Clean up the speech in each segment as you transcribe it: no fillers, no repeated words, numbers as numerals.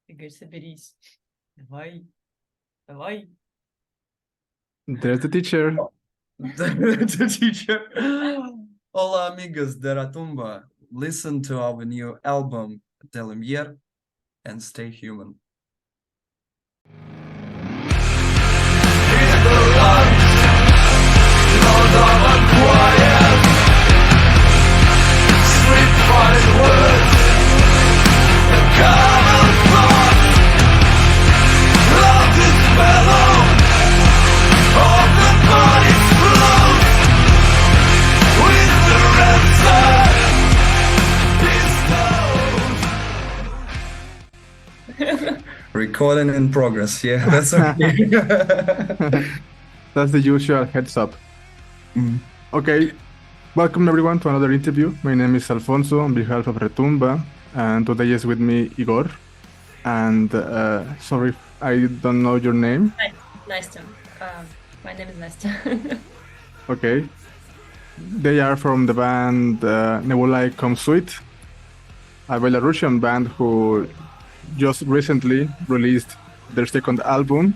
Игорь, соберись. Давай, давай. There's the teacher. The teacher. Hola, amigos de Retumba. Listen to our new album, De Lumière, and stay human. Recording in progress. Yeah, that's okay. That's the usual heads up. Mm. Okay, welcome everyone to another interview. My name is Alfonso on behalf of Retumba, and today is with me Igor. And sorry, I don't know your name. Nice to. My name is Nastya. Okay, they are from the band NEBULAE Come Sweet, a Belarusian band who just recently released their second album,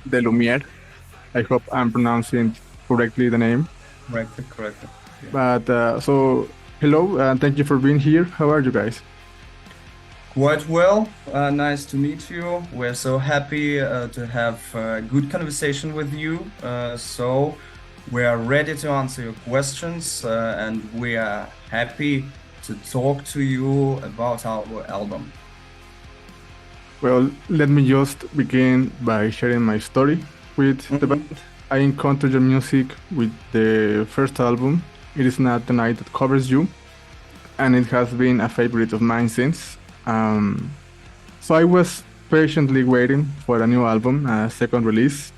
De Lumière. I hope I'm pronouncing correctly the name. Correct. Yeah. But so, hello, and thank you for being here. How are you guys? Quite well. Nice to meet you. We're so happy to have a good conversation with you. So we are ready to answer your questions, and we are happy to talk to you about our album. Well, let me just begin by sharing my story with the band. I encountered your music with the first album, It Is Not the Night That Covers You, and it has been a favorite of mine since. So I was patiently waiting for a new album, a second release.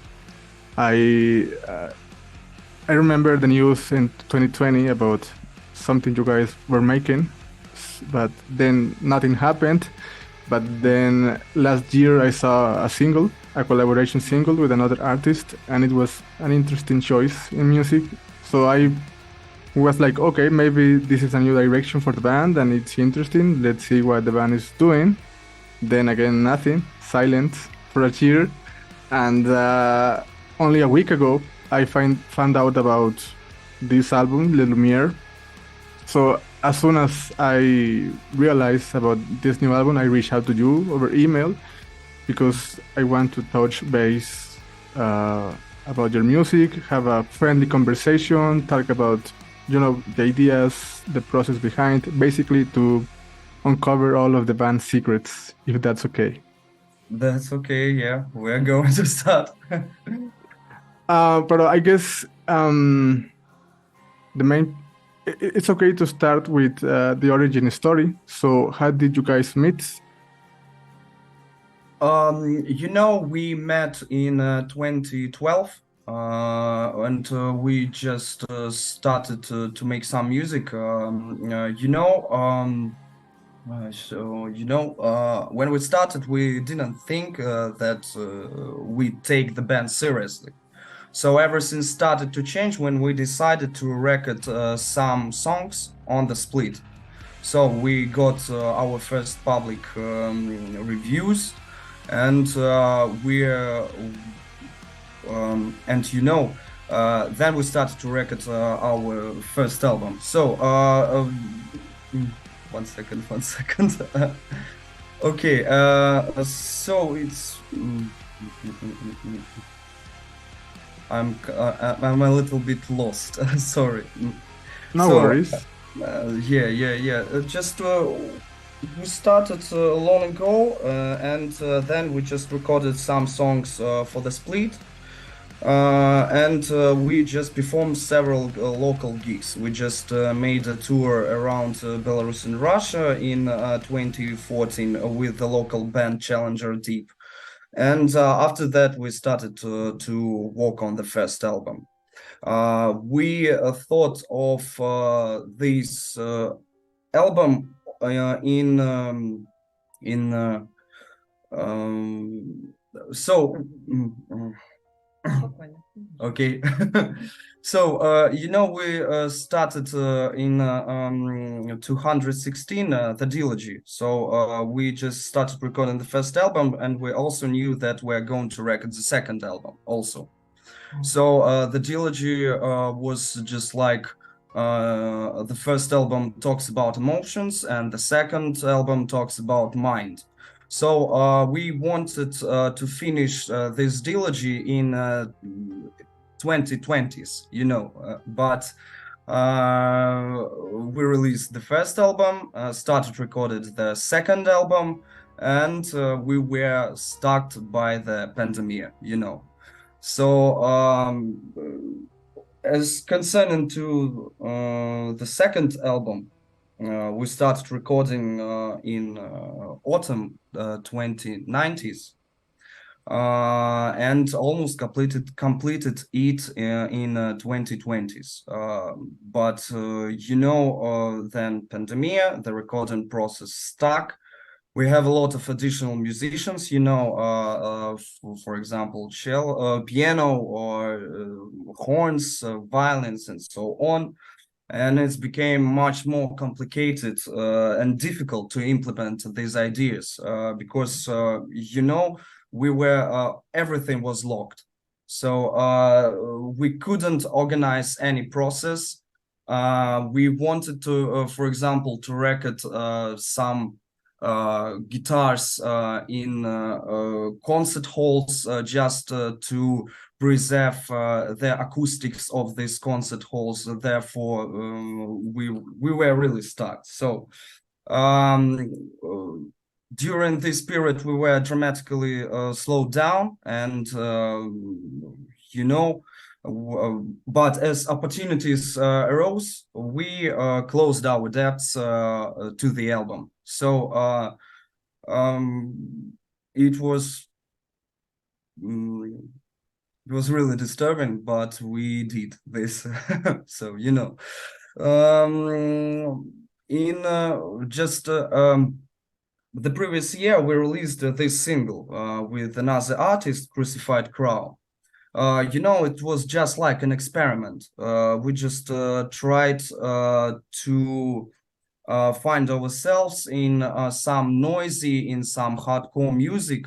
I remember the news in 2020 about something you guys were making, but then nothing happened. But then last year I saw a collaboration single with another artist, and it was an interesting choice in music. So I was like, okay, maybe this is a new direction for the band and it's interesting. Let's see what the band is doing. Then again, nothing, silent for a year. And only a week ago, I found out about this album, Le Lumière. So as soon as I realized about this new album, I reached out to you over email because I want to touch base about your music, have a friendly conversation, talk about the ideas, the process behind, basically to uncover all of the band's secrets, if that's okay. That's okay, yeah. We're going to start. But I guess it's okay to start with the origin story. So how did you guys meet? We met in 2012. And we just started to make some music. When we started, we didn't think that we'd take the band seriously. So everything started to change when we decided to record some songs on the split. So we got our first public reviews, and then we started to record our first album. So one second. Okay, so it's I'm a little bit lost. Sorry. No worries. We started long ago, and then we just recorded some songs for the split. And we just performed several local gigs. We just made a tour around Belarus and Russia in 2014 with the local band Challenger Deep. And after that, we started to work on the first album. We thought of this album Спокойно. Okay. So, we started in 216 the Dilogy. So we just started recording the first album, and we also knew that we're going to record the second album also. So the Dilogy was just like the first album talks about emotions, and the second album talks about mind. So we wanted to finish this Dilogy in 2020s, but we released the first album, started recorded the second album, and we were stuck by the pandemic, So as concerning to the second album, we started recording in autumn 2090s, and almost completed it in 2020s. But then pandemic, the recording process stuck. We have a lot of additional musicians, for example, piano or horns, violins, and so on. And it's became much more complicated and difficult to implement these ideas because, we were, everything was locked. So we couldn't organize any process. We wanted to, for example, to record some guitars in concert halls just to preserve the acoustics of these concert halls. Therefore, we were really stuck. So during this period, we were dramatically slowed down, and but as opportunities arose, we closed our debts to the album. So it was really disturbing, but we did this. So in just the previous year, we released this single with another artist, Crucified Crown. It was just like an experiment. We just tried to find ourselves in some noisy, in some hardcore music,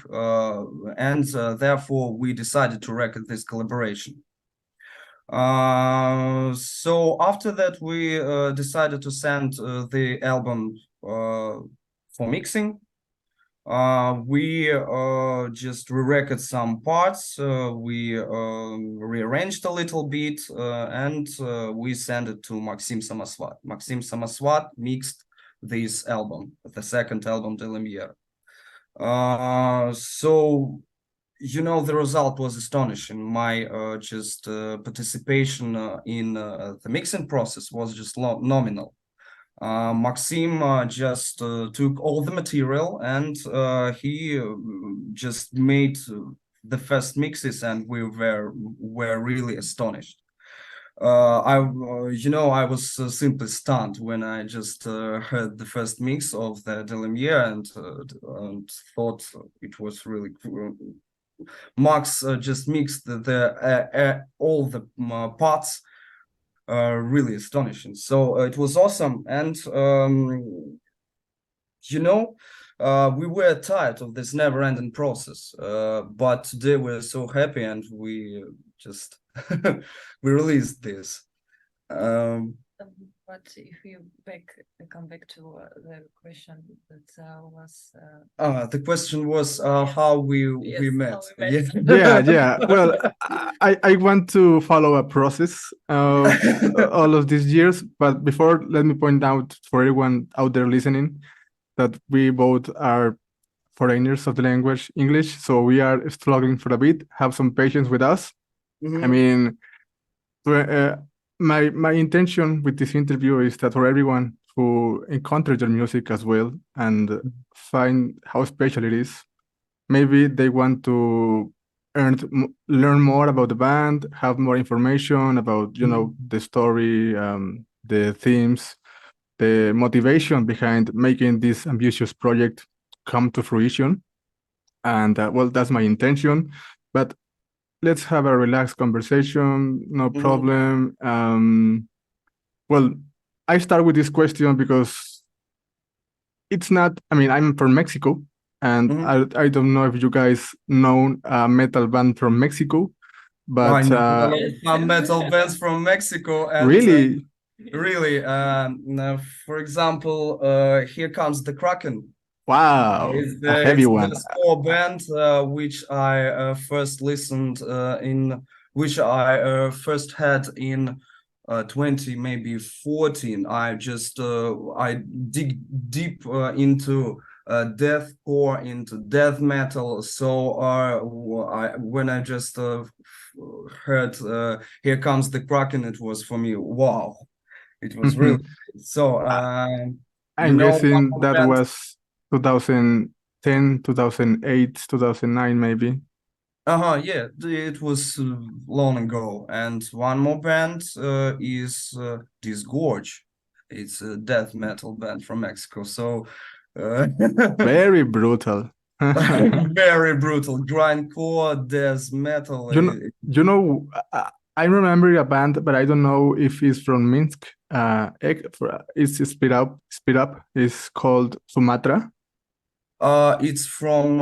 and therefore we decided to record this collaboration. So after that, we decided to send the album for mixing. We just re-record some parts, we rearranged a little bit, and we sent it to Maxim Samasvat. Maxim Samasvat mixed this album, the second album, De Lumiere. So, the result was astonishing. My just participation in the mixing process was just nominal. Maxim just took all the material, and he just made the first mixes, and we were really astonished. I was simply stunned when I just heard the first mix of the De Lumiere, and thought it was really cool. Max just mixed all the parts really astonishing. So it was awesome, and we were tired of this never-ending process, but today we're so happy, and we just we released this. But if you come back to the question that was the question was how we met. how we met. Yeah. Well, I want to follow a process of all of these years, but before, let me point out for everyone out there listening that we both are foreigners of the language English, so we are struggling for a bit. Have some patience with us. I mean, my intention with this interview is that for everyone who encountered your music as well and find how special it is, maybe they want to learn more about the band, have more information about the story, the themes, the motivation behind making this ambitious project come to fruition. And well, that's my intention. But let's have a relaxed conversation, no Mhm. problem. Well, I start with this question because it's not, I mean, I'm from Mexico, and Mhm. I don't know if you guys know a metal band from Mexico, I but know a lot Yes. of some metal bands from Mexico, and really, really, for example, Here Comes the Kraken. wow, a heavy It's one. the score band which I first listened which I first had in 20, maybe 14. I dig deep into deathcore, into death metal. So when I just heard Here Comes the Kraken, it was for me, wow, it was really so. You I'm know, one guessing more that band. was 2010, 2008, 2009, maybe. Yeah, it was long ago. And one more band is Disgorge. It's a death metal band from Mexico. So Very brutal. very brutal grindcore death metal. You know, I remember a band, but I don't know if it's from Minsk. It's speed up. It's called Sumatra. It's from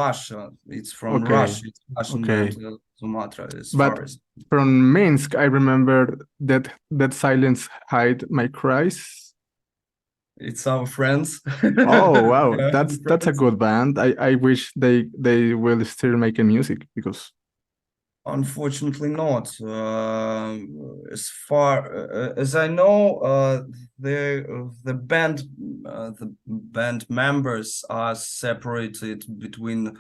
Russia. It's from Okay, Russia. It's Russian band, okay. Sumatra, as But far as. from Minsk, I remember that silence hide my cries. It's our friends. Oh wow, Yeah, that's a friends. good band. I wish they will still making music because Unfortunately not. As far as I know, the band members are separated between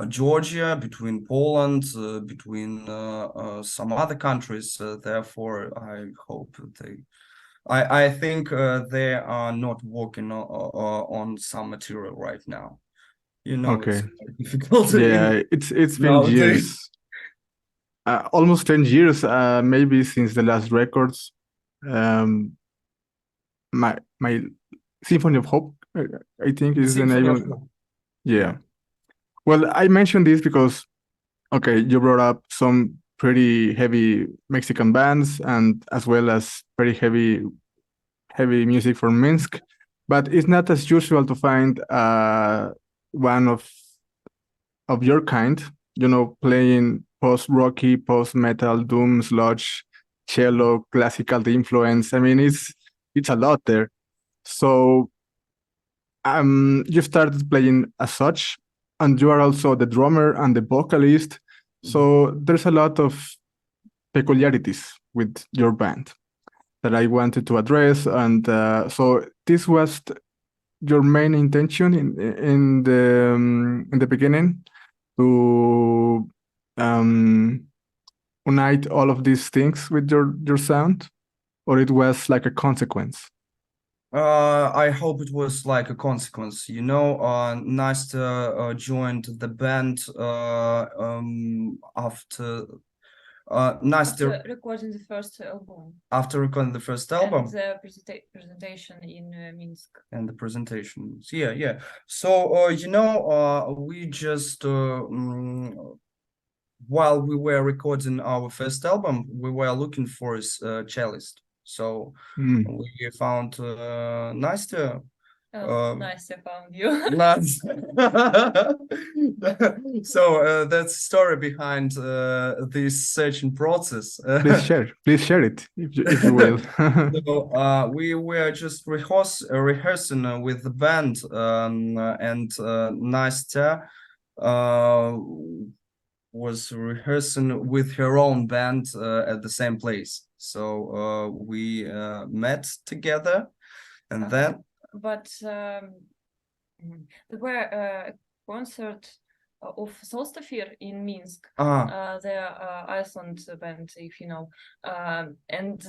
Georgia, between Poland, between some other countries. Therefore, I hope I think they are not working on some material right now. You know, it's okay. quite difficult in Yeah, it's been nowadays. years, almost 10 years, maybe since the last records. Um, my Symphony of Hope, I think is the name Symphony of of. Love. Yeah. Yeah. Well, I mentioned this because okay, you brought up some pretty heavy Mexican bands and as well as very heavy music from Minsk, but it's not as usual to find one of your kind, playing post-rocky, post-metal, doom, sludge, cello, classical influence. I mean, it's a lot there. So you started playing as such, and you are also the drummer and the vocalist. So there's a lot of peculiarities with your band that I wanted to address, and so this was your main intention in the beginning to um, unite all of these things with your sound, or it was like a consequence. I hope it was like a consequence. You know, Nastya joined the band after Nastya After recording the first album after recording the first and album the presentation in Minsk. and the presentations. Yeah, yeah. So you know, we just while we were recording our first album, we were looking for a cellist. So Mm. we found Nastya. Nice, I found you. Nuts. So that's the story behind this searching process. Please share it if you will. So we were just rehearsing with the band, and Nastya was rehearsing with her own band at the same place. So we met together, and then But there were a concert of Solstafir in Minsk, the Iceland band, if you know, and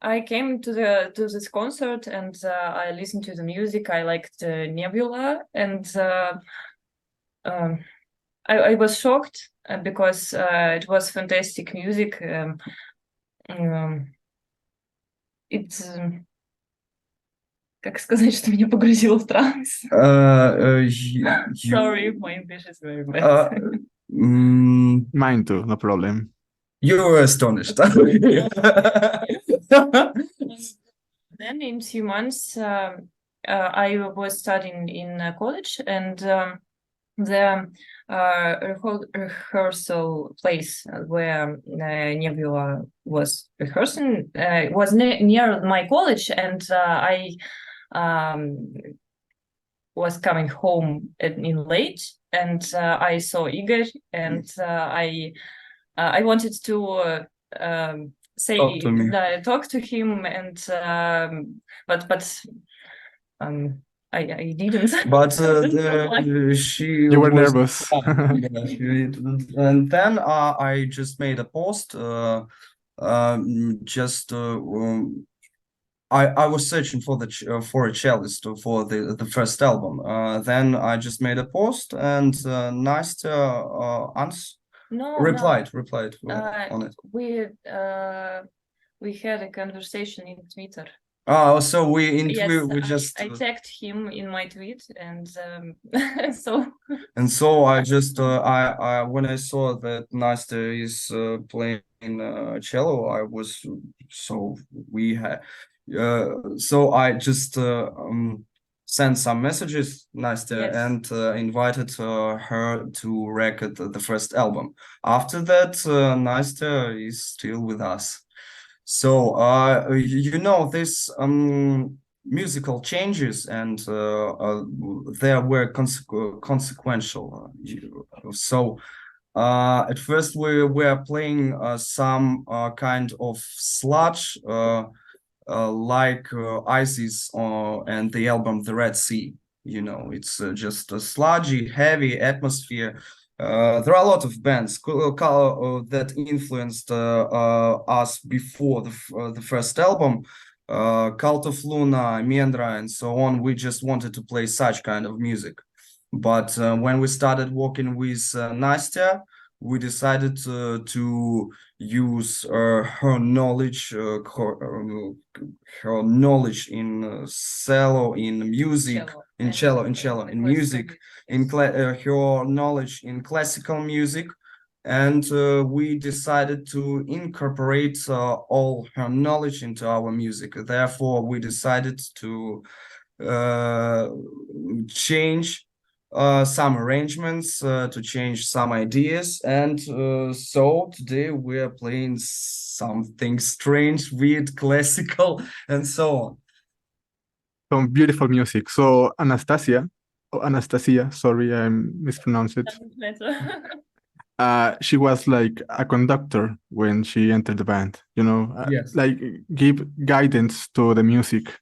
I came to this concert and I listened to the music. I liked Nebula, and I was shocked because it was fantastic music. It's Как сказать, что меня погрузило в транс? Sorry, my English is very bad. Mine too, no problem. You were astonished. Then in 2 months, I was studying in college, and the rehearsal place where Nebula was rehearsing was near my college, and I was coming home in late, and I saw Igor, and I wanted to talk to him, and but I didn't. But You were nervous. And then I just made a post. I was searching for for a cellist for the first album. Then I just made a post, and Nastya replied on it. We had a conversation in Twitter. Oh, so we I tagged him in my tweet, and so. And so I just I when I saw that Nastya is playing cello, I was so I just sent some messages, Nastya, and invited her to record the first album. After that, Nastya is still with us. So this musical changes, and they were consequential. So at first we were playing some kind of sludge, like Isis and the album The Red Sea. It's just a sludgy, heavy atmosphere. There are a lot of bands that influenced us before the first album. Cult of Luna, Mendra, and so on. We just wanted to play such kind of music. But when we started working with Nastya, we decided to use her knowledge, her knowledge in cello, in music, in music, her knowledge in classical music. And we decided to incorporate all her knowledge into our music. Therefore, we decided to change some arrangements, to change some ideas. And so today we are playing something strange, weird, classical, and so on. Some beautiful music. So Anastasia, sorry, I mispronounced it. She was like a conductor when she entered the band, Yes. like give guidance to the music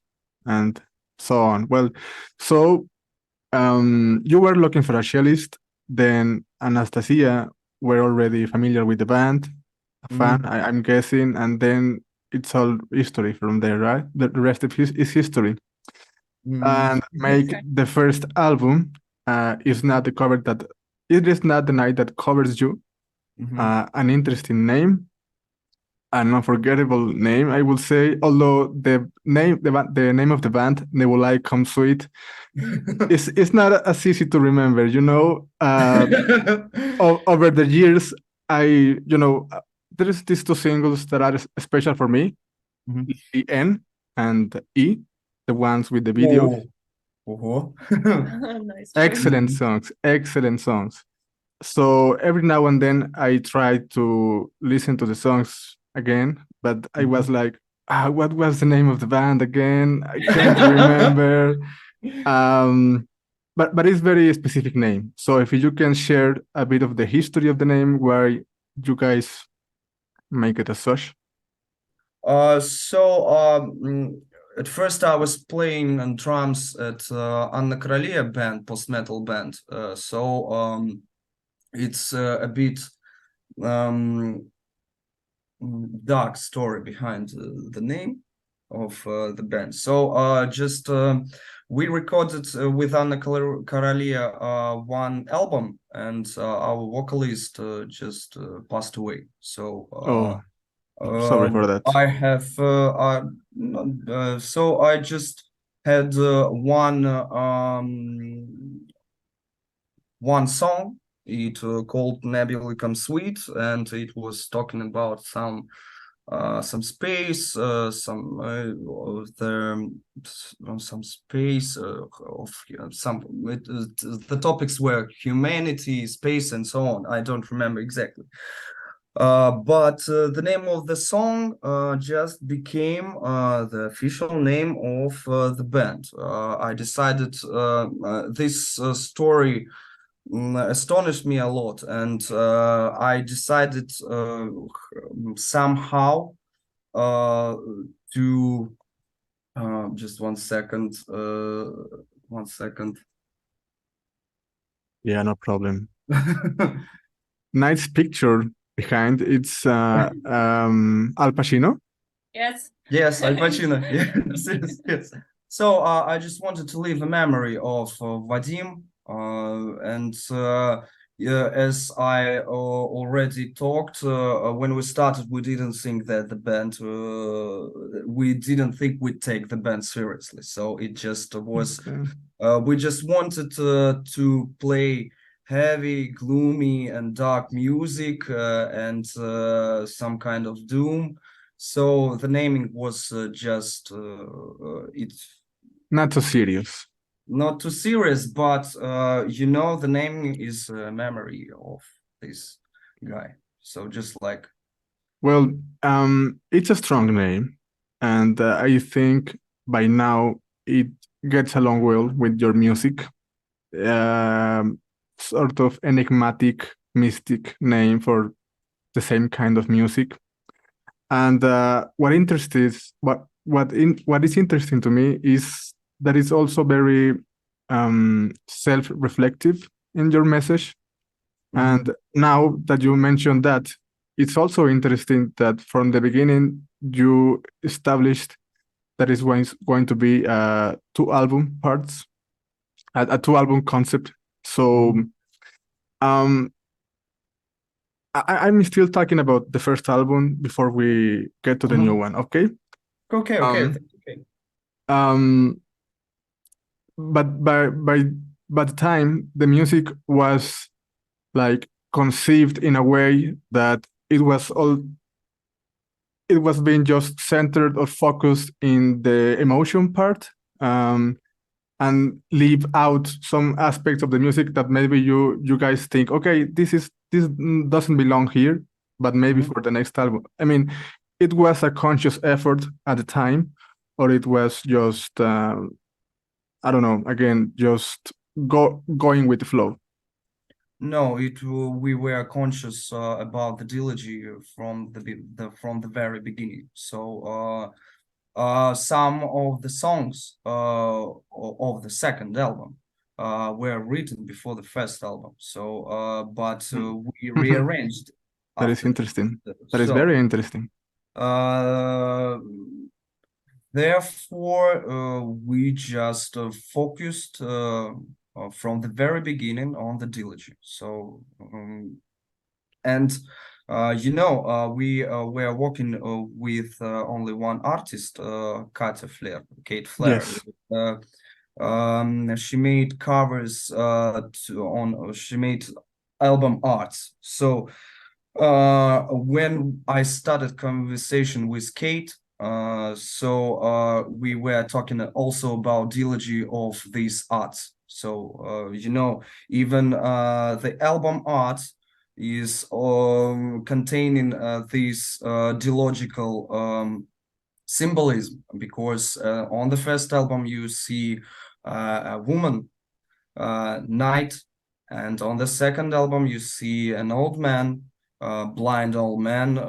and so on. Well, so you were looking for a cellist, then Anastasia were already familiar with the band, a fan, I'm guessing, and then it's all history from there, right? The rest of is history. And make the first album is not the cover that it is not the night that covers you. An interesting name, an unforgettable name, I would say. Although the name of the band, NEBULAE, comes with it's not as easy to remember. Over the years, there is these two singles that are special for me: the N and E, the ones with the videos. Nice. Excellent songs. So every now and then I try to listen to the songs again, but I was like, what was the name of the band again? I can't remember. But it's very specific name. So if you can share a bit of the history of the name, where you guys make it as such. At first I was playing on drums at Anastasia band, post-metal band. It's a bit dark story behind the name of the band. So we recorded with Anastasia one album, and our vocalist just passed away. So sorry for that. I have so I just had one song It called Nebulae Come Sweet, and it was talking about some space, some space of the topics were humanity, space, and so on. I don't remember exactly. But the name of the song just became the official name of the band. I decided this story astonished me a lot, and I decided somehow to just 1 second. 1 second. Yeah, no problem. Nice picture behind. It's Al Pacino. Yes. Yes, Al Pacino. Yes, yes, yes. So I just wanted to leave a memory of Vadim, and yeah, as I already talked when we started, we didn't think that the band, we didn't think we'd take the band seriously. So it just was, we just wanted to play heavy, gloomy, and dark music and some kind of doom. So the naming was just it's Not so serious. not too serious, but you know, the naming is a memory of this guy. So just like, Well, it's a strong name, and I think by now it gets along well with your music. Sort of enigmatic, mystic name for the same kind of music. And what is interesting to me is that it's also very self-reflective in your message. And now that you mentioned that, it's also interesting that from the beginning you established that is going to be 2 album parts, a 2 album concept. So I'm still talking about the first album before we get to the new one, okay? okay. But by the time the music was like conceived in a way that it was being just centered or focused in the emotion part, and leave out some aspects of the music that maybe you guys think, okay, this doesn't belong here, but maybe for the next album. I mean, it was a conscious effort at the time, or it was just I don't know, again, just going with the flow. No, we were conscious about the trilogy from the very beginning. So some of the songs of the second album were written before the first album. So but we rearranged. That is interesting. That is very interesting. Therefore, we just focused from the very beginning on the trilogy. So, and you know, we were working with only one artist, Kate Flair. Yes. She made covers she made album arts. So when I started conversation with Kate, we were talking also about trilogy of these arts. So you know, even the album art is containing this geological symbolism, because on the first album you see a woman, knight, and on the second album you see an old man, blind old man,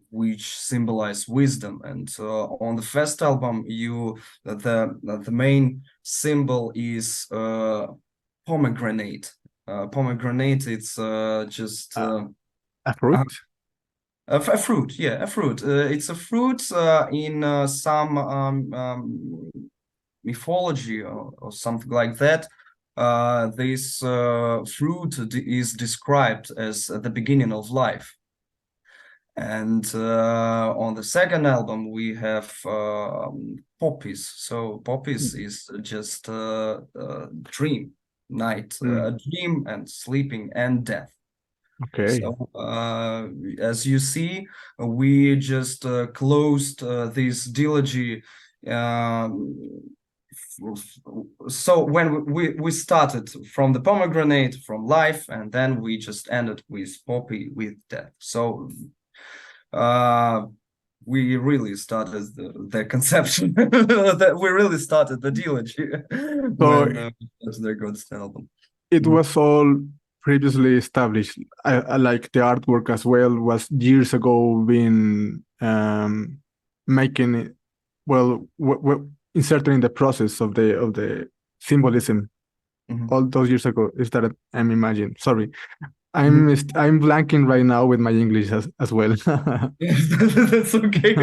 which symbolize wisdom. And on the first album, the main symbol is pomegranate. Pomegranate, it's just a fruit. A fruit, yeah, a fruit. It's a fruit in some mythology or something like that. This fruit is described as the beginning of life. And on the second album, we have poppies. So poppies is just a dream. night, dream and sleeping and death. Okay. So as you see, we just closed this dilogy. So when we started from the pomegranate, from life, and then we just ended with poppy, with death. So we really started the conception. That we really started the dilogy when the God's album. It was all previously established. I like the artwork as well was years ago been making it, well, inserted in the process of the symbolism. All those years ago is that I'm imagining. Sorry, I'm blanking right now with my English as well. That's okay.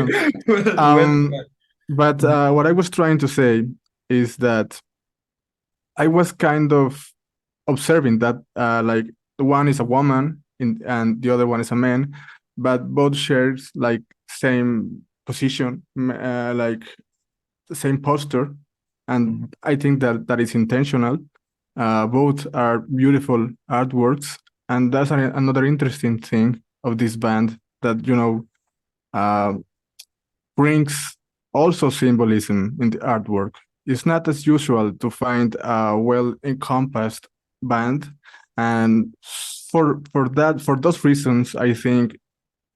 But what I was trying to say is that I was kind of observing that like the one is a woman and the other one is a man, but both shares like same position, like the same posture, and I think that is intentional. Both are beautiful artworks, and that's another interesting thing of this band that brings also symbolism in the artwork. It's not as usual to find a well encompassed band, and for those reasons, I think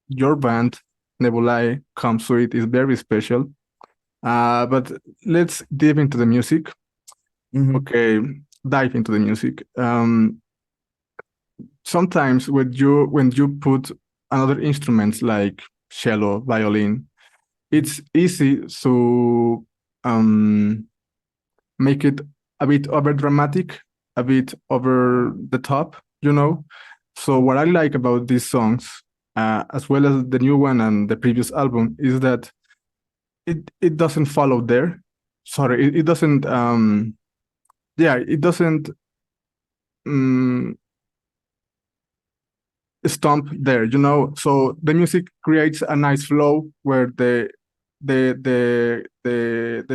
your band NEBULAE comes to it is very special. But let's dive into the music. Okay, dive into the music. Sometimes when you put another instruments like cello, violin, it's easy to make it a bit over dramatic, a bit over the top, So what I like about these songs, as well as the new one and the previous album, is that it doesn't follow there. Sorry, it doesn't. It doesn't stomp there. So the music creates a nice flow where the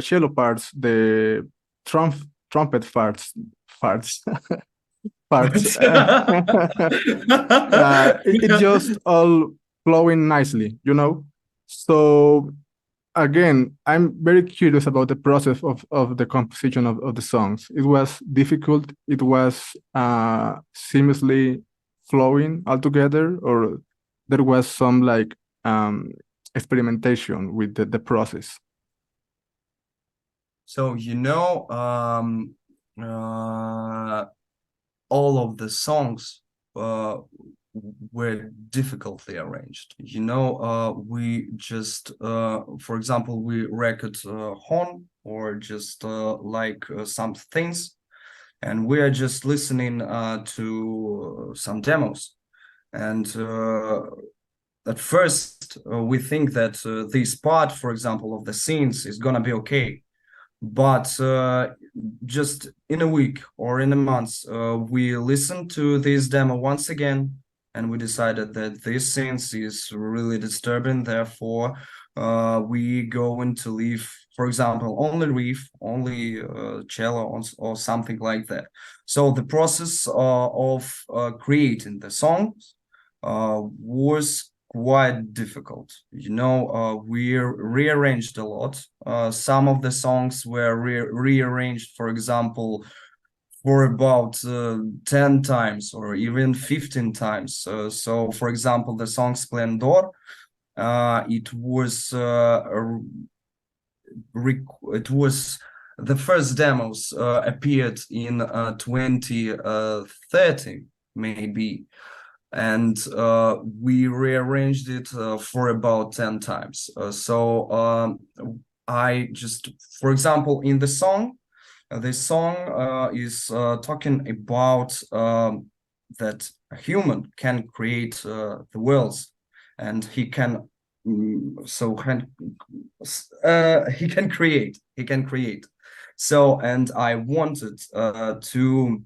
cello parts, the trumpet parts it just all flowing nicely, So again, I'm very curious about the process of the composition of the songs. It was difficult. It was seamlessly flowing altogether, or there was some like experimentation with the process. So all of the songs were difficultly arranged. We just, for example, we record horn or just some things, and we are just listening to some demos. And at first, we think that this part, for example, of the scenes is gonna be okay. But just in a week or in a month, we listened to this demo once again, and we decided that this scenes is really disturbing. Therefore, we going to leave, for example, only riff, only cello, or something like that. So the process of creating the songs was quite difficult. We rearranged a lot. Some of the songs were rearranged, for example, for about 10 times or even 15 times. So for example, the song Splendor, it was the first demos appeared in 2013 maybe, and we rearranged it for about 10 times. I just, for example, in the song, this song is talking about that a human can create the worlds, and he can create. So, and I wanted to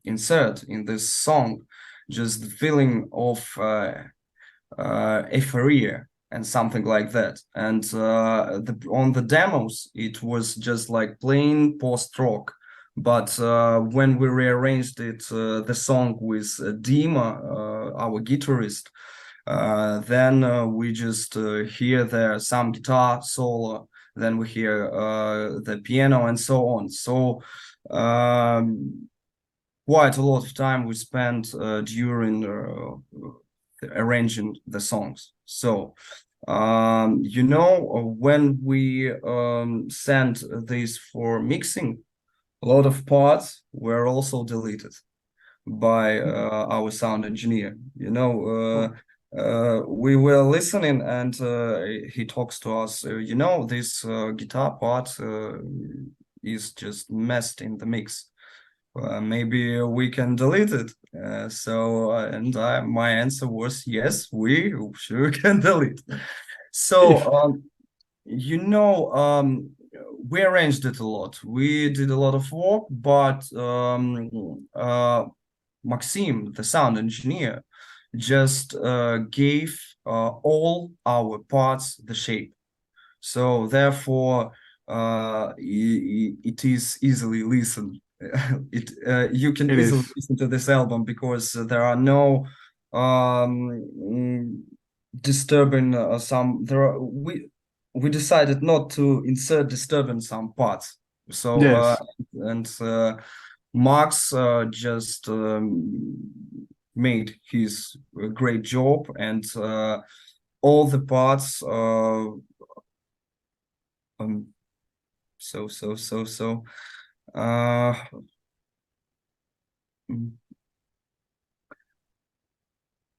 insert in this song just the feeling of euphoria and something like that. And on the demos, it was just like plain post-rock, But when we rearranged it, the song with Dima, our guitarist, then we just hear there some guitar solo, then we hear the piano and so on. So quite a lot of time we spent during arranging the songs. So when we sent this for mixing, a lot of parts were also deleted by our sound engineer. We were listening and he talks to us, this guitar part is just messed in the mix. Maybe we can delete it. My answer was yes, we sure can delete. So, we arranged it a lot. We did a lot of work, but Maxim, the sound engineer, just gave all our parts the shape. So therefore, it is easily listened. You can easily listen to this album because there are no disturbing we decided not to insert disturbing some parts. So yes. Max just made his great job, and all the parts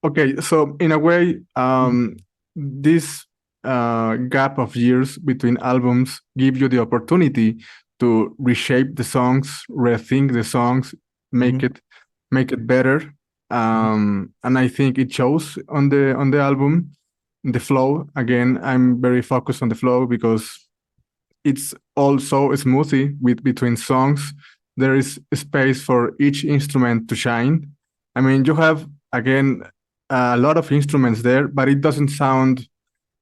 Okay, so in a way, this gap of years between albums give you the opportunity to reshape the songs, rethink the songs, make it better. And I think it shows on the album, the flow. Again, I'm very focused on the flow because it's also smoothie between songs. There is space for each instrument to shine. I mean, you have, again, a lot of instruments there, but it doesn't sound,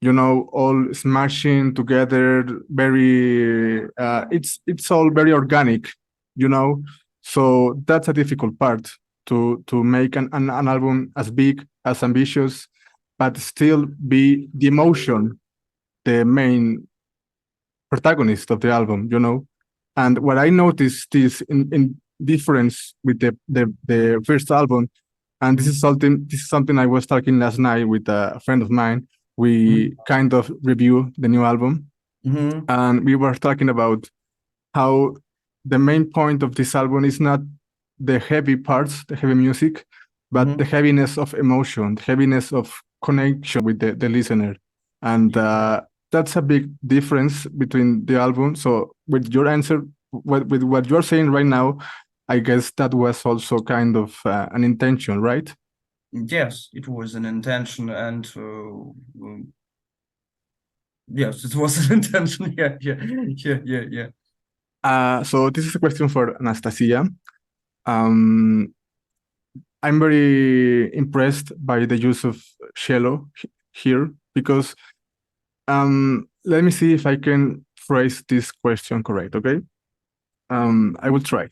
all smashing together. Very, it's all very organic, So that's a difficult part to make an album as big, as ambitious, but still be the emotion, the main protagonist of the album, And what I noticed is in difference with the first album, and this is something I was talking last night with a friend of mine. We kind of review the new album, and we were talking about how the main point of this album is not the heavy parts, the heavy music, but the heaviness of emotion, the heaviness of connection with the listener. And that's a big difference between the album. So with your answer, with what you're saying right now, I guess that was also kind of an intention, right? Yes, it was an intention, and yes, it was an intention. Yeah. So this is a question for Anastasia. I'm very impressed by the use of cello here because let me see if I can phrase this question correct, okay? I will try.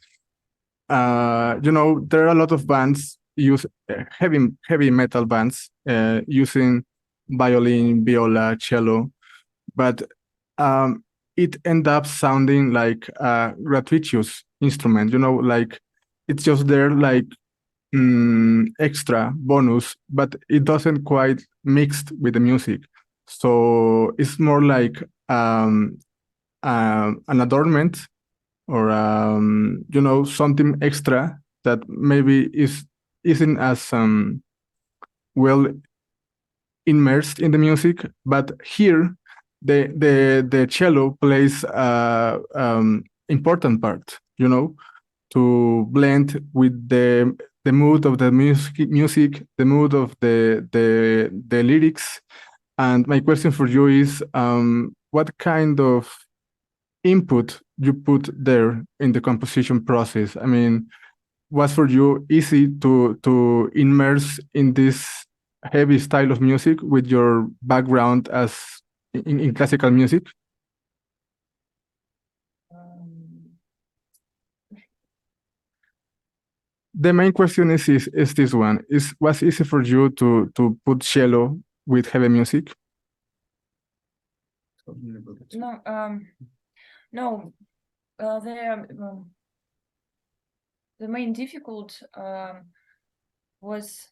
There are a lot of bands use heavy metal bands using violin, viola, cello, but it ends up sounding like a gratuitous instrument, like it's just there like extra bonus, but it doesn't quite mixed with the music. So it's more like an adornment or something extra that maybe isn't as well immersed in the music. But here the cello plays important part, to blend with the mood of the music, the mood of the lyrics. And my question for you is, what kind of input you put there in the composition process? I mean, was for you easy to immerse in this heavy style of music with your background as in classical music? the main question is this one: was easy for you to put cello with heavy music? No, no. The main difficult was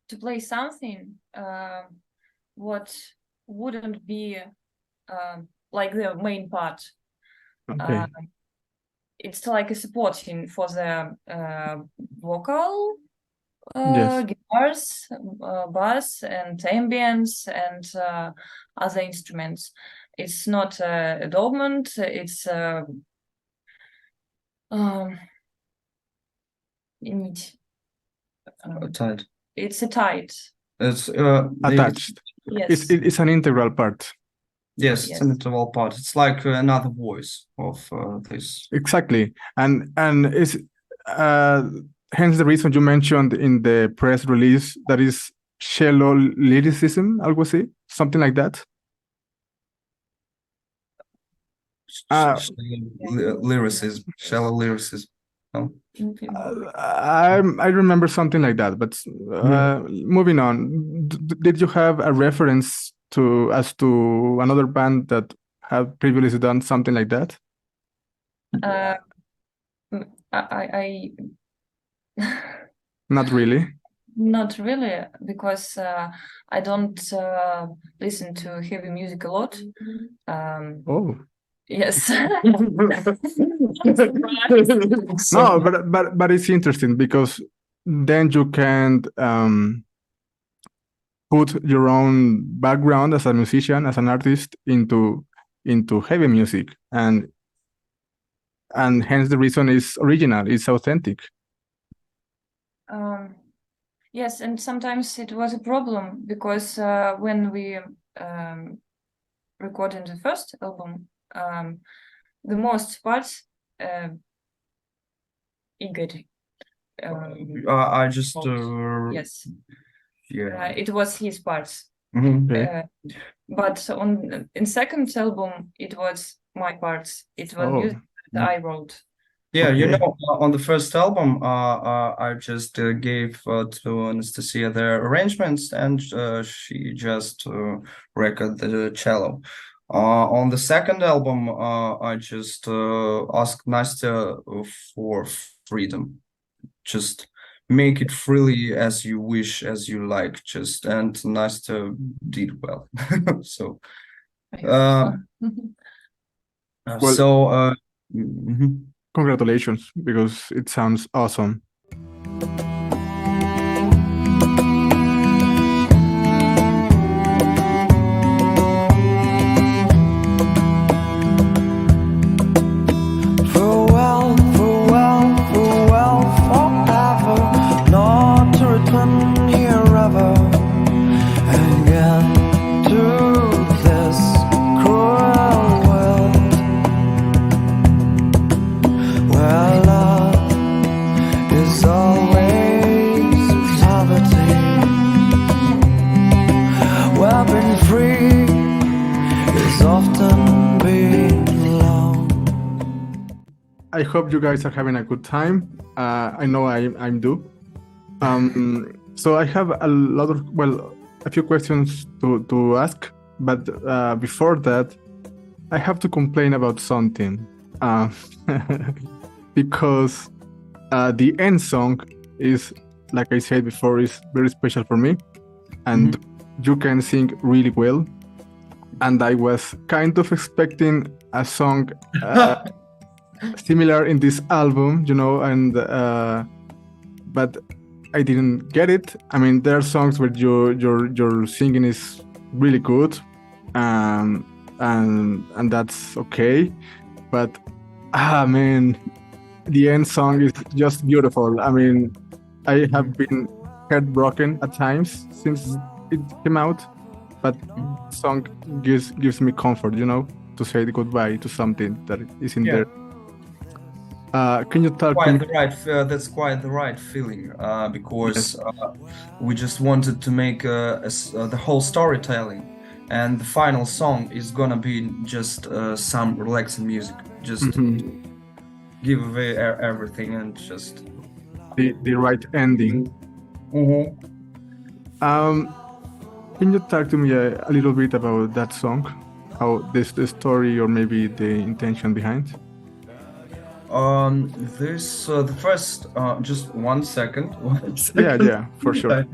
to play something what wouldn't be like the main part. Okay. It's like a supporting for the vocal, Yes. guitars, bass, and ambience, and other instruments. It's not a dominant. It's Tight. it's a tight. It's Attached. Yes. It's an integral part. Yes, it's an Yes. interval part. It's like another voice of this. Exactly, and is hence the reason you mentioned in the press release that is cello lyricism, algo así, something like that. Lyricism, shallow lyricism. No? I remember something like that, but moving on, did you have a reference as to another band that have previously done something like that? I Not really. Not really, because I don't listen to heavy music a lot. Oh. Yes. No, but it's interesting because then you can put your own background as a musician, as an artist into heavy music, and hence the reason is original, it's authentic. Yes, and sometimes it was a problem because when we recorded the first album, the most parts Igor. I just yes. Yeah. It was his parts. Okay. But in second album it was my parts. It was music that I wrote. Yeah, Okay. you know, on the first album, I just gave to Anastasia their arrangements, and she just recorded the cello. On the second album, I just asked Nastya for freedom. Just make it freely as you wish, as you like. Just and Nastya did well. So, Well, so. Congratulations, because it sounds awesome. Farewell, farewell, farewell forever, not to return here ever again to this cruel world where love is always poverty, where being free is often being alone. I hope you guys are having a good time. I know I'm do. So I have a few questions to ask, but before that, I have to complain about something. Because the end song is, like I said before, is very special for me, and you can sing really well. And I was kind of expecting a song similar in this album, you know, and but I didn't get it. I mean, there are songs where your singing is really good, and that's okay, but man, the end song is just beautiful. I mean, I have been heartbroken at times since it came out, but the song gives me comfort, you know, to say goodbye to something that isn't there. Can you talk to me? That's quite the right feeling, because we just wanted to make the whole storytelling, and the final song is gonna be just some relaxing music, just give away everything and just the right ending. Can you talk to me a little bit about that song? How the story or maybe the intention behind? The first, just 1 second. 1 second. Yeah, for sure.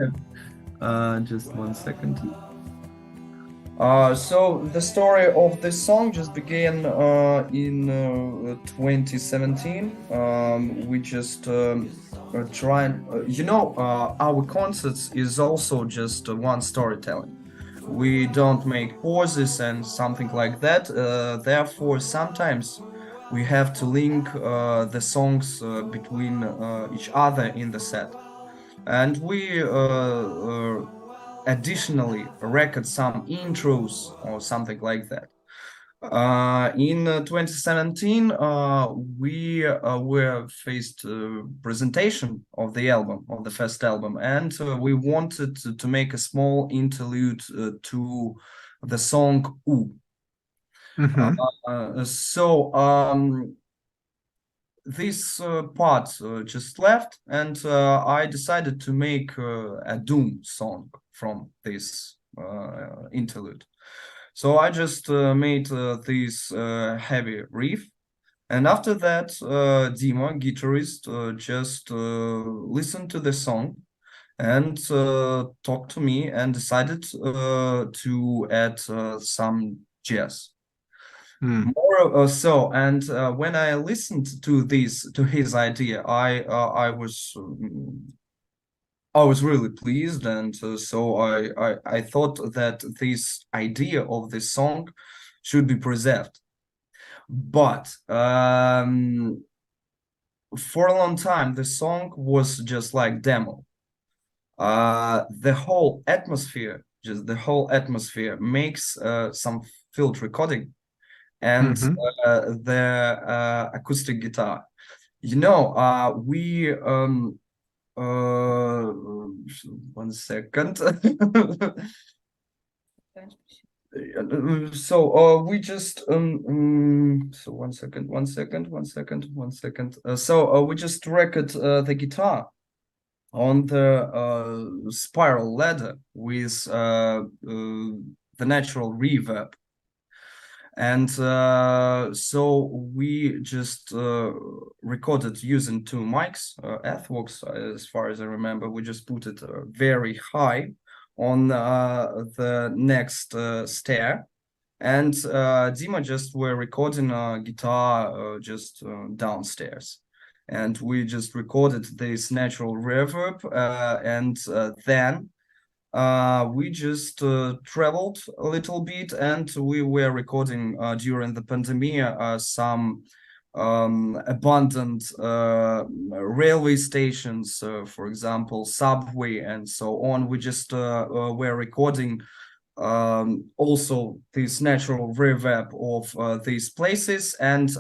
Just 1 second. So the story of this song just began in 2017. We just trying, our concerts is also just one storytelling. We don't make pauses and something like that. Therefore, sometimes we have to link the songs between each other in the set. And we additionally record some intros or something like that. In 2017, we were faced presentation of the album, of the first album, and we wanted to make a small interlude to the song "U." This part just left, and I decided to make a doom song from this interlude. So I just made this heavy riff, and after that, Dima, guitarist, just listened to the song and talked to me and decided to add some jazz. More so, and when I listened to his idea, I was really pleased, and so I thought that this idea of this song should be preserved. But for a long time, the song was just like demo. The whole atmosphere makes some field recording and the acoustic guitar. We 1 second. So we just so 1 second. So we just record the guitar on the spiral ladder with the natural reverb. And so we just recorded using 2 mics, Athwox, as far as I remember. We just put it very high on the next stair. And Dima just were recording guitar just downstairs. And we just recorded this natural reverb. And then we just traveled a little bit, and we were recording during the pandemic some abandoned railway stations, for example, subway and so on. We just were recording also this natural reverb of these places and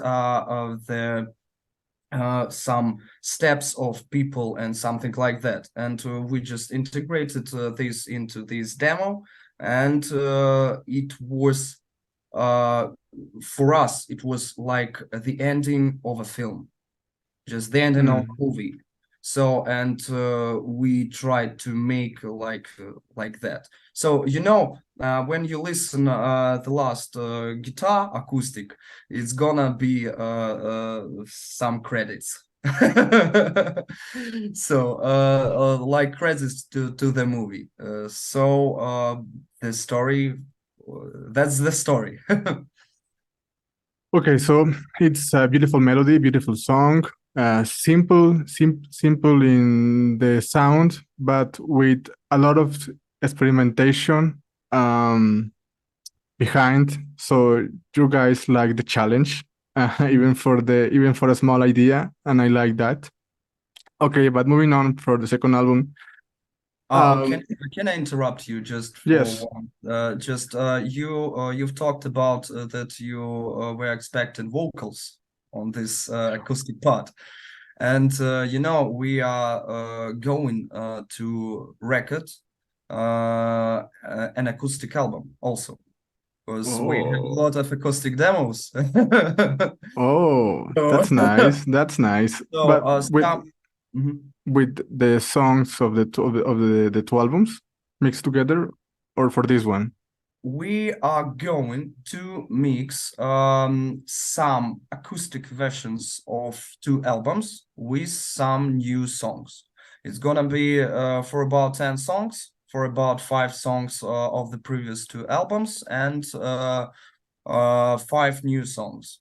some steps of people and something like that, and we just integrated this into this demo, and it was for us, it was like the ending of a film, just the ending of a movie. So, and we tried to make like that. So, when you listen the last guitar acoustic, it's gonna be some credits. So, like credits to the movie. The story, that's the story. Okay, so it's a beautiful melody, beautiful song. Simple in the sound, but with a lot of experimentation behind. So you guys like the challenge, even for a small idea, and I like that. Okay, but moving on for the second album. Can I interrupt you just for yes. You've talked about that you were expecting vocals on this acoustic part, and we are going to record an acoustic album also, because we have a lot of acoustic demos. That's nice. So, with the songs of the two albums mixed together, or for this one? We are going to mix some acoustic versions of 2 albums with some new songs. It's gonna be for about 10 songs, for about 5 songs of the previous 2 albums, and 5 new songs.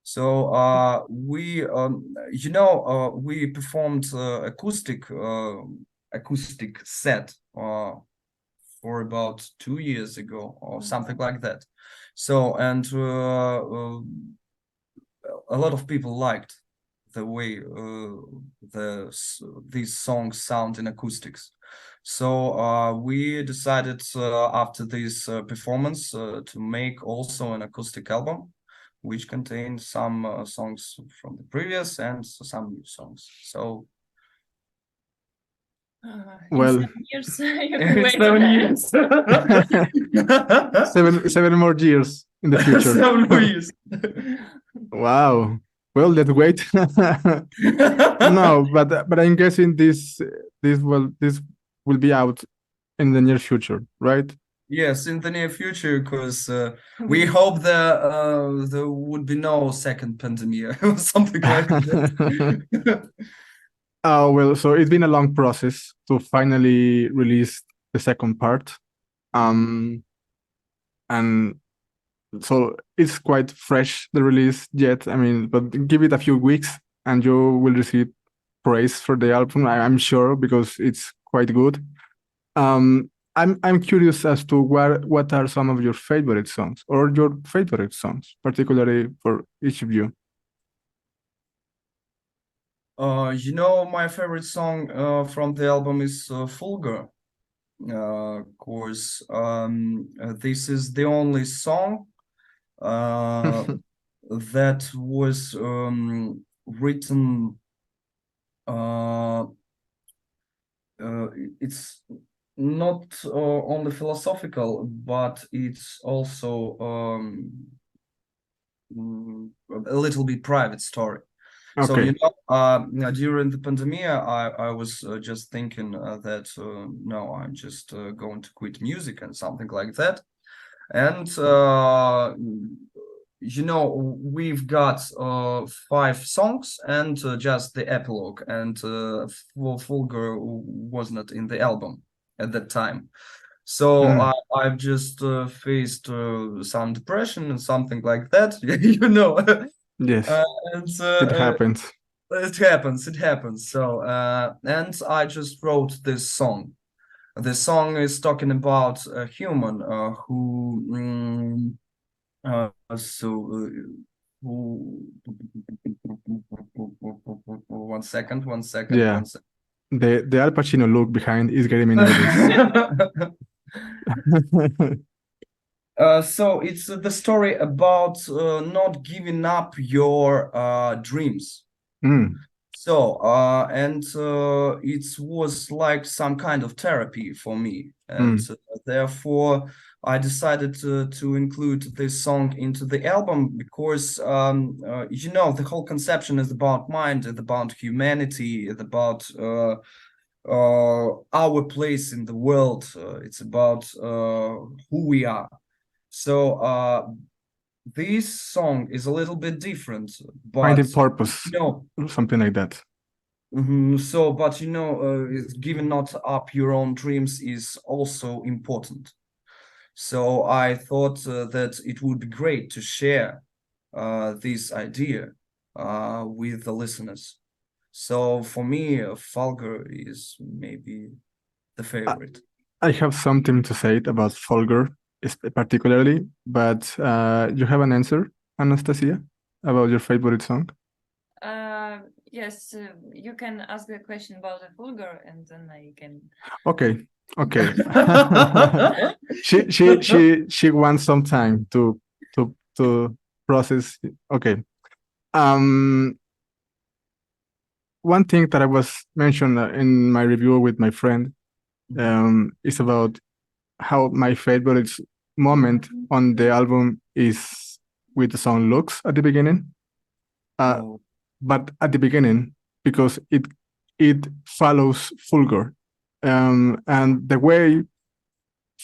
So we we performed acoustic set for about 2 years ago or something like that. So, and a lot of people liked the way these songs sound in acoustics. So we decided after this performance to make also an acoustic album, which contains some songs from the previous and some new songs. So well, in 7 years, you can wait. 7 years. 7 more years in the future. 7 more years. Wow. Well, let's wait. No, but I'm guessing this will be out in the near future, right? Yes, in the near future, because we hope there would be no second pandemic or something like that. Oh, well, so it's been a long process to finally release the second part. And so it's quite fresh, the release yet. I mean, but give it a few weeks and you will receive praise for the album, I'm sure, because it's quite good. I'm curious as to what are some of your favorite songs, or your favorite songs, particularly for each of you. My favorite song from the album is Fulgur. Of course, this is the only song that was written. It's not only philosophical, but it's also a little bit private story. Okay. So during the pandemic, I was just thinking that no, I'm just going to quit music and something like that. And we've got 5 songs and just the epilogue, and Fulgur was not in the album at that time. So I've just faced some depression and something like that. Yes, And it happens. It happens. So and I just wrote this song. The song is talking about a human who one second. Yeah. The Al Pacino look behind is getting me nervous. So it's the story about not giving up your dreams. So and it was like some kind of therapy for me, and therefore I decided to include this song into the album because the whole conception is about mind, it's about humanity, it's about our place in the world, it's about who we are. So this song is a little bit different, but finding purpose, something like that. So, but giving not up your own dreams is also important. So I thought that it would be great to share this idea with the listeners. So for me, Fulgur is maybe the favorite. I have something to say about Fulgur particularly, but you have an answer, Anastasia, about your favorite song? Yes, you can ask the question about the Fulgur, and then I can. Okay. She wants some time to process. Okay. One thing that I was mentioned in my review with my friend is about how my favorite moment on the album is with the song Looks at the beginning. But at the beginning, because it it follows Fulgur. And the way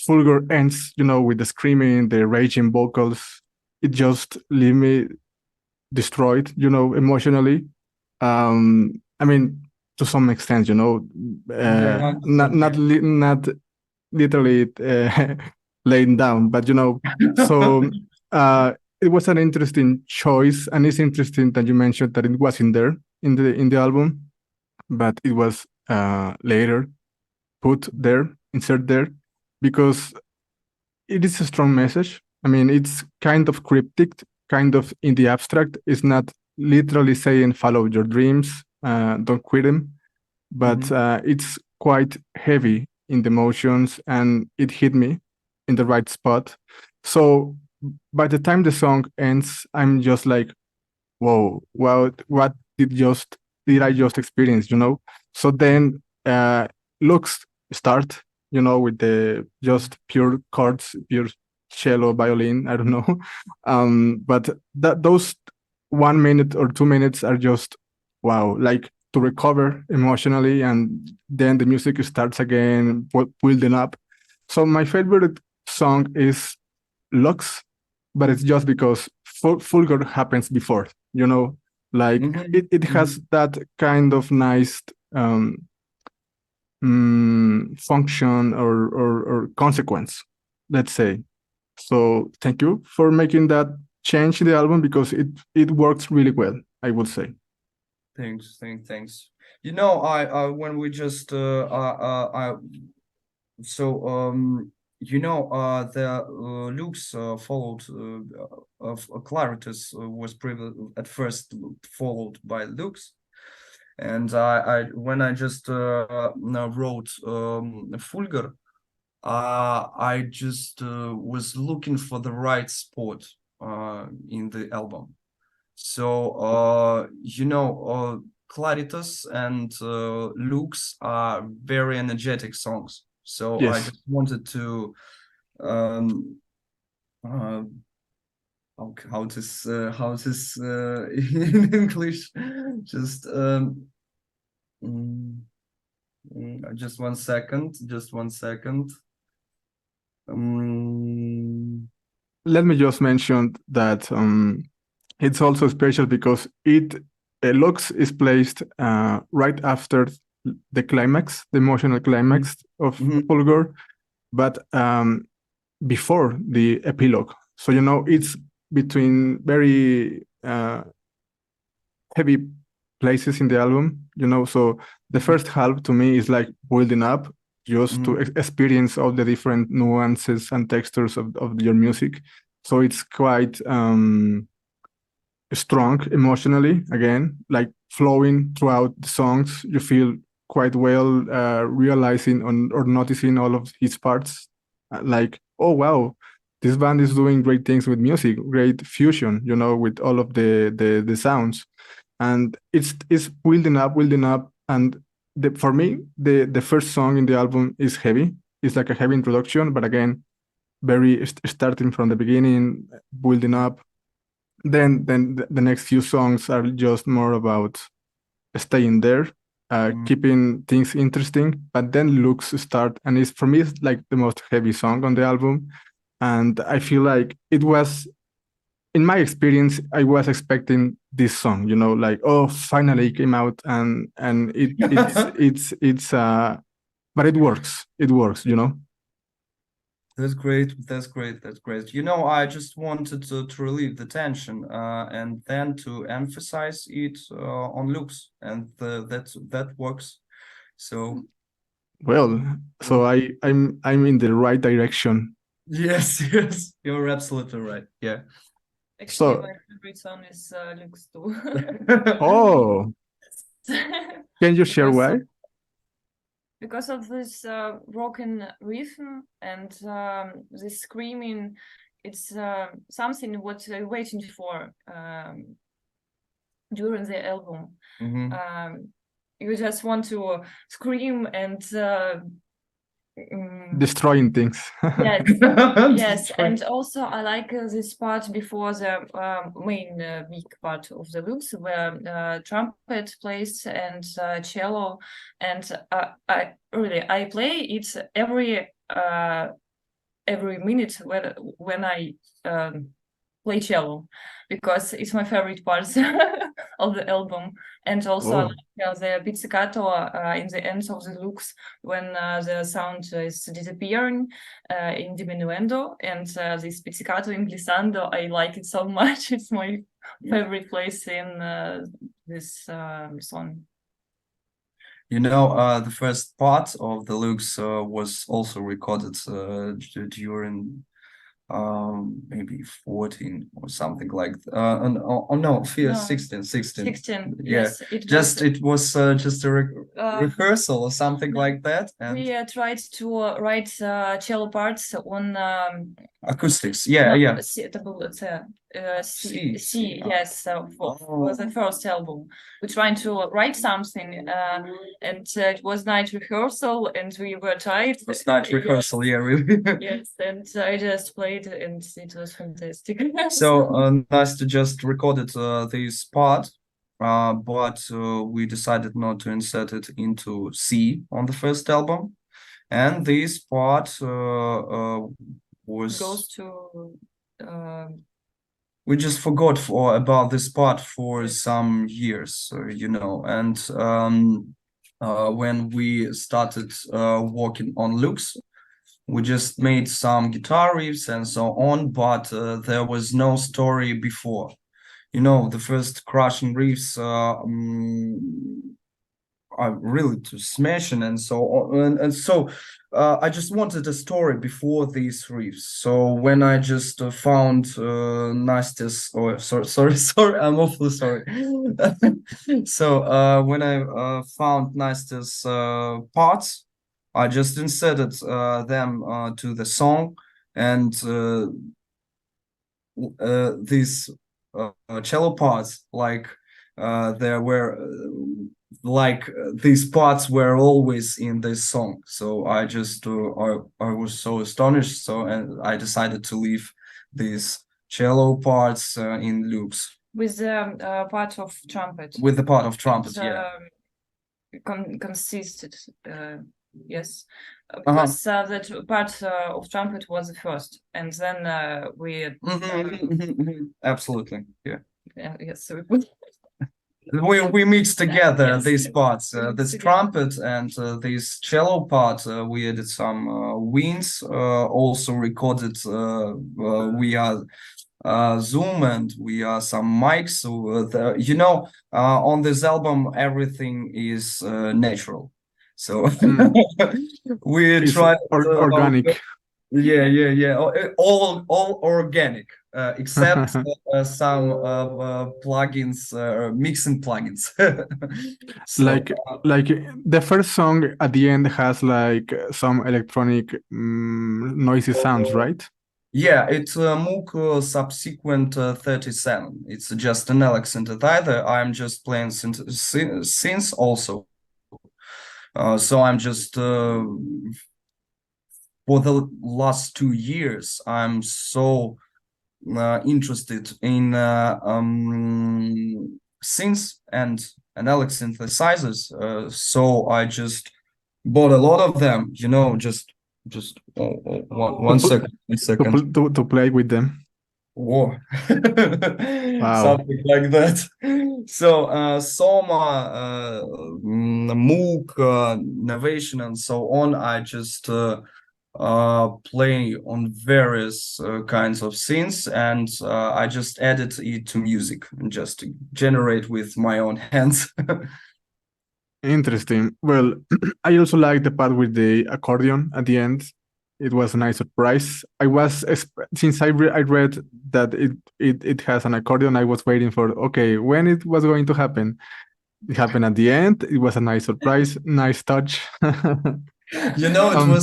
Fulgur ends, with the screaming, the raging vocals, it just leave me destroyed, emotionally. I mean, to some extent, not literally laying down, but so it was an interesting choice, and it's interesting that you mentioned that it wasn't there in the album, but it was later put there, insert there, because it is a strong message. I mean, it's kind of cryptic, kind of in the abstract. It's not literally saying follow your dreams, don't quit them, but it's quite heavy in the emotions, and it hit me in the right spot. So by the time the song ends, I'm just like, whoa, what did I just experience, So then looks start, with the just pure chords, pure cello, violin, I don't know. But those 1 minute or 2 minutes are just wow, like to recover emotionally, and then the music starts again, building up. So my favorite song is Lux, but it's just because Fulgur happens before, like it has that kind of nice function or consequence, let's say. So thank you for making that change in the album, because it works really well, I would say. Thanks. I when we just the Lux followed of Claritas was at first followed by Lux, and I when I just wrote Fulgur, I just was looking for the right spot in the album. So Claritas and Lux are very energetic songs. So Yes. I just wanted to how this in English, just just 1 second, Let me just mention that it's also special because Lux is placed right after the climax, the emotional climax of Fulgur, but before the epilogue. So it's between very heavy places in the album, so the first half to me is like building up just to experience all the different nuances and textures of your music. So it's quite strong emotionally, again, like flowing throughout the songs. You feel quite well realizing or noticing all of his parts, like, oh wow, this band is doing great things with music, great fusion, with all of the sounds. And it's building up, and for me, the first song in the album is heavy. It's like a heavy introduction, but again, very starting from the beginning, building up. Then the next few songs are just more about staying there, keeping things interesting. But then Lux start, and for me, it's like the most heavy song on the album. And I feel like it was, in my experience, I was expecting this song, like, oh, finally it came out, and it's but it works. That's great. I just wanted to relieve the tension and then to emphasize it on Lux, and that works. So well, so I'm in the right direction. Yes, you're absolutely right. Yeah. Actually, So my favorite song is Lux too. Oh, can you share why? Because of this broken rhythm and this screaming, it's something what I'm waiting for during the album. You just want to scream and Destroying things. Yes, yes, and also I like this part before the main big part of the looks where trumpet plays and cello, and I play it every minute when I play cello, because it's my favorite part of the album. And also I like the pizzicato in the end of the looks when the sound is disappearing in diminuendo, and this pizzicato in glissando, I like it so much. It's my favorite place in this song. You know, the first part of the looks was also recorded during maybe 14 or something like no, 16. 16, yeah, yes, it was just a rehearsal or something like that, and we tried to write cello parts on acoustics. C, yes, for the first album. We're trying to write something, and it was night rehearsal, and we were tired. It was night rehearsal, yeah, really. Yes, and I just played, and it was fantastic. So Nastya just recorded this part, but we decided not to insert it into C on the first album, and this part goes to we just forgot about this part for some years, you know, and when we started working on looks, we just made some guitar riffs and so on, but there was no story before. You know, the first crushing riffs are really to smashing and so on, and so I just wanted a story before these riffs. So when I just found Nastya's, sorry, I'm awfully sorry. So when I found Nastya's parts, I just inserted them to the song, and these cello parts, like there were these parts were always in this song. So I just I was so astonished, so and I decided to leave these cello parts in loops with the part of trumpet. With the part of trumpet, yeah. Consisted, yes, because that part of trumpet was the first, and then we absolutely, yeah. Yes, so we mixed together yes, these parts, this trumpet and this cello part. We added some winds, also recorded via Zoom, and we are some mics. So you know, on this album everything is natural. So we tried organic. Yeah. All organic, except some plugins, mixing plugins. So, like the first song at the end has like some electronic noisy sounds, right? Yeah, it's Moog subsequent 37. It's just an Alex synthesizer. I'm just playing synths also. So I'm just for the last 2 years, I'm so interested in synths and Alex synthesizers. So I just bought a lot of them. You know, just one second. To play with them. Whoa. Wow. Something like that. So Soma, Moog, Novation, and so on, I just play on various kinds of synths, and I just edit it to music and just to generate with my own hands. Interesting. Well, I also like the part with the accordion at the end. It was a nice surprise. I was since I read that it has an accordion, I was waiting for when it was going to happen. It happened at the end. It was a nice surprise, nice touch. You know,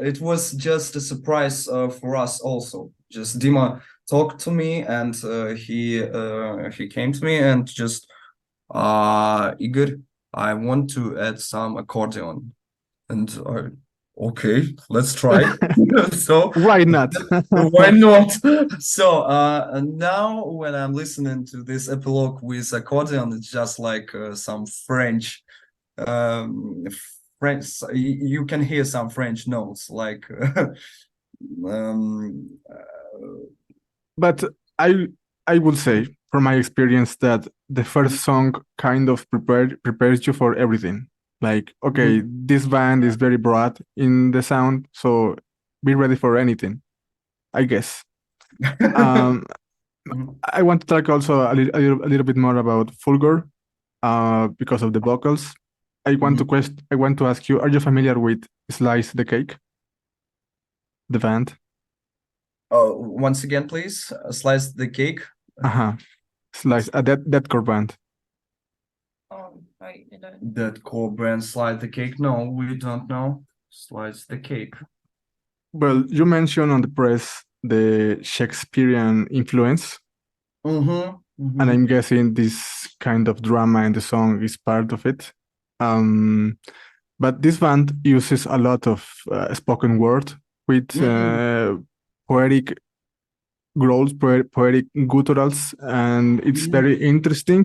it was just a surprise for us also. Just Dima talked to me, and he came to me and just Igor, I want to add some accordion, and Okay, let's try. So Why not? why not? So now when I'm listening to this epilogue with accordion, it's just like some French French. You can hear some French notes like um, But I would say, from my experience, that the first song kind of prepares you for everything. Like, okay, this band is very broad in the sound, so be ready for anything, I guess. Um, I want to talk also a little bit more about Fulgor, because of the vocals. I want to ask you: are you familiar with Slice the Cake, the band? Once again, please, slice the cake. Slice that core band. I don't. That core brand Slice the Cake. No, we don't know. Slice the Cake. Well, you mentioned on the press the Shakespearean influence, and I'm guessing this kind of drama in the song is part of it. But this band uses a lot of spoken word with poetic growls, poetic gutturals, and it's very interesting.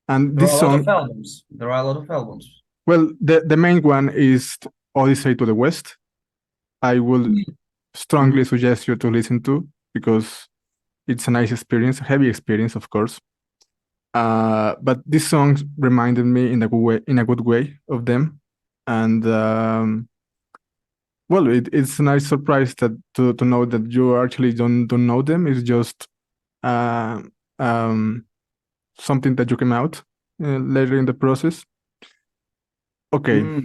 And There this are a lot song, of albums. There are a lot of albums. well, the main one is Odyssey to the West. I will strongly suggest you to listen to, because it's a nice experience, a heavy experience, of course. But this song reminded me in a good way of them, and well, it's a nice surprise that to know that you actually don't know them. It's just uh, um, something that you came out later in the process. Okay.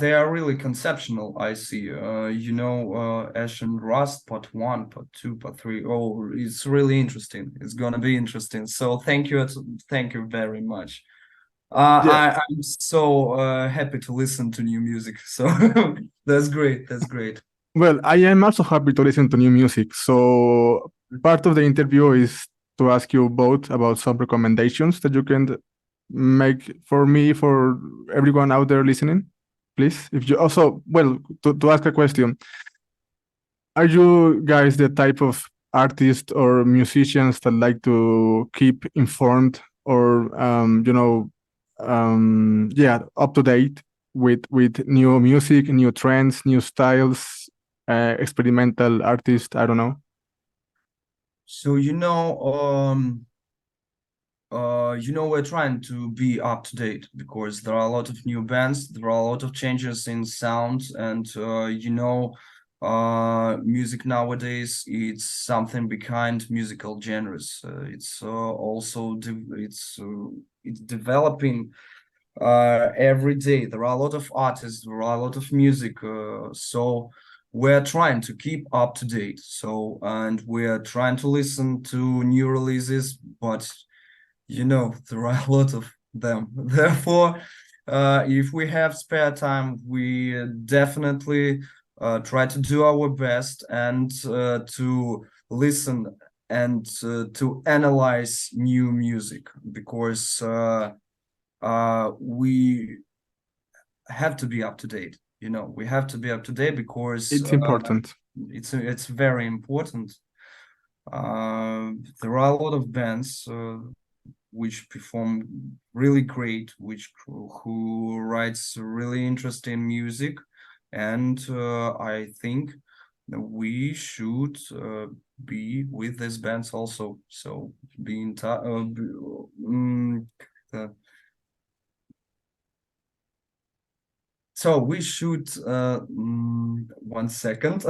They are really conceptual, I see. Ash and Rust, part 1, part 2, part 3. Oh, it's really interesting. It's gonna be interesting. So thank you very much. I'm so happy to listen to new music. So that's great. That's great. Well, I am also happy to listen to new music. So part of the interview is to ask you both about some recommendations that you can make for me, for everyone out there listening. Please, if you also, well, to ask a question, are you guys the type of artists or musicians that like to keep informed, or up to date with new music, new trends, new styles, experimental artists? I don't know. So we're trying to be up to date because there are a lot of new bands, there are a lot of changes in sounds, and music nowadays, it's something behind musical genres. It's also it's developing every day. There are a lot of artists, there are a lot of music, so we're trying to keep up to date. So, and we're trying to listen to new releases, but there are a lot of them. Therefore, if we have spare time, we definitely try to do our best and to listen and to analyze new music, because we have to be up to date. We have to be up to date because it's important. It's very important. There are a lot of bands which perform really great, who writes really interesting music, and I think we should be with these bands also. So be in touch. So we should 1 second.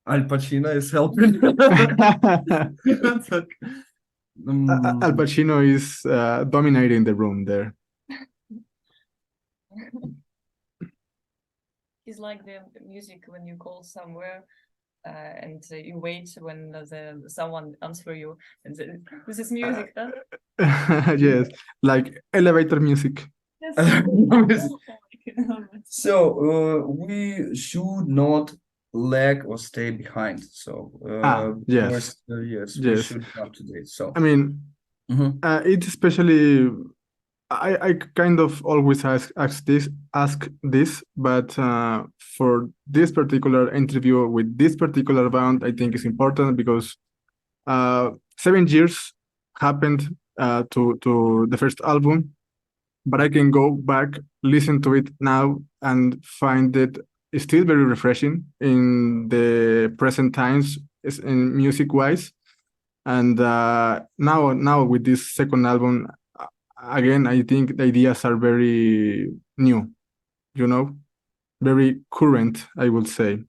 Al Pacino is helping. Al Pacino is dominating the room there. He's like the music when you call somewhere and you wait when someone answers you. And this is music, huh? Yes, like elevator music. Yes. So we should not lag or stay behind. So yes, we should be up to date. So I mean, it's especially I kind of always ask this, but for this particular interview with this particular band, I think it's important because 7 years happened to the first album, but I can go back, listen to it now, and find it still very refreshing in the present times, in music wise. And now with this second album, again, I think the ideas are very new, you know, very current, I would say.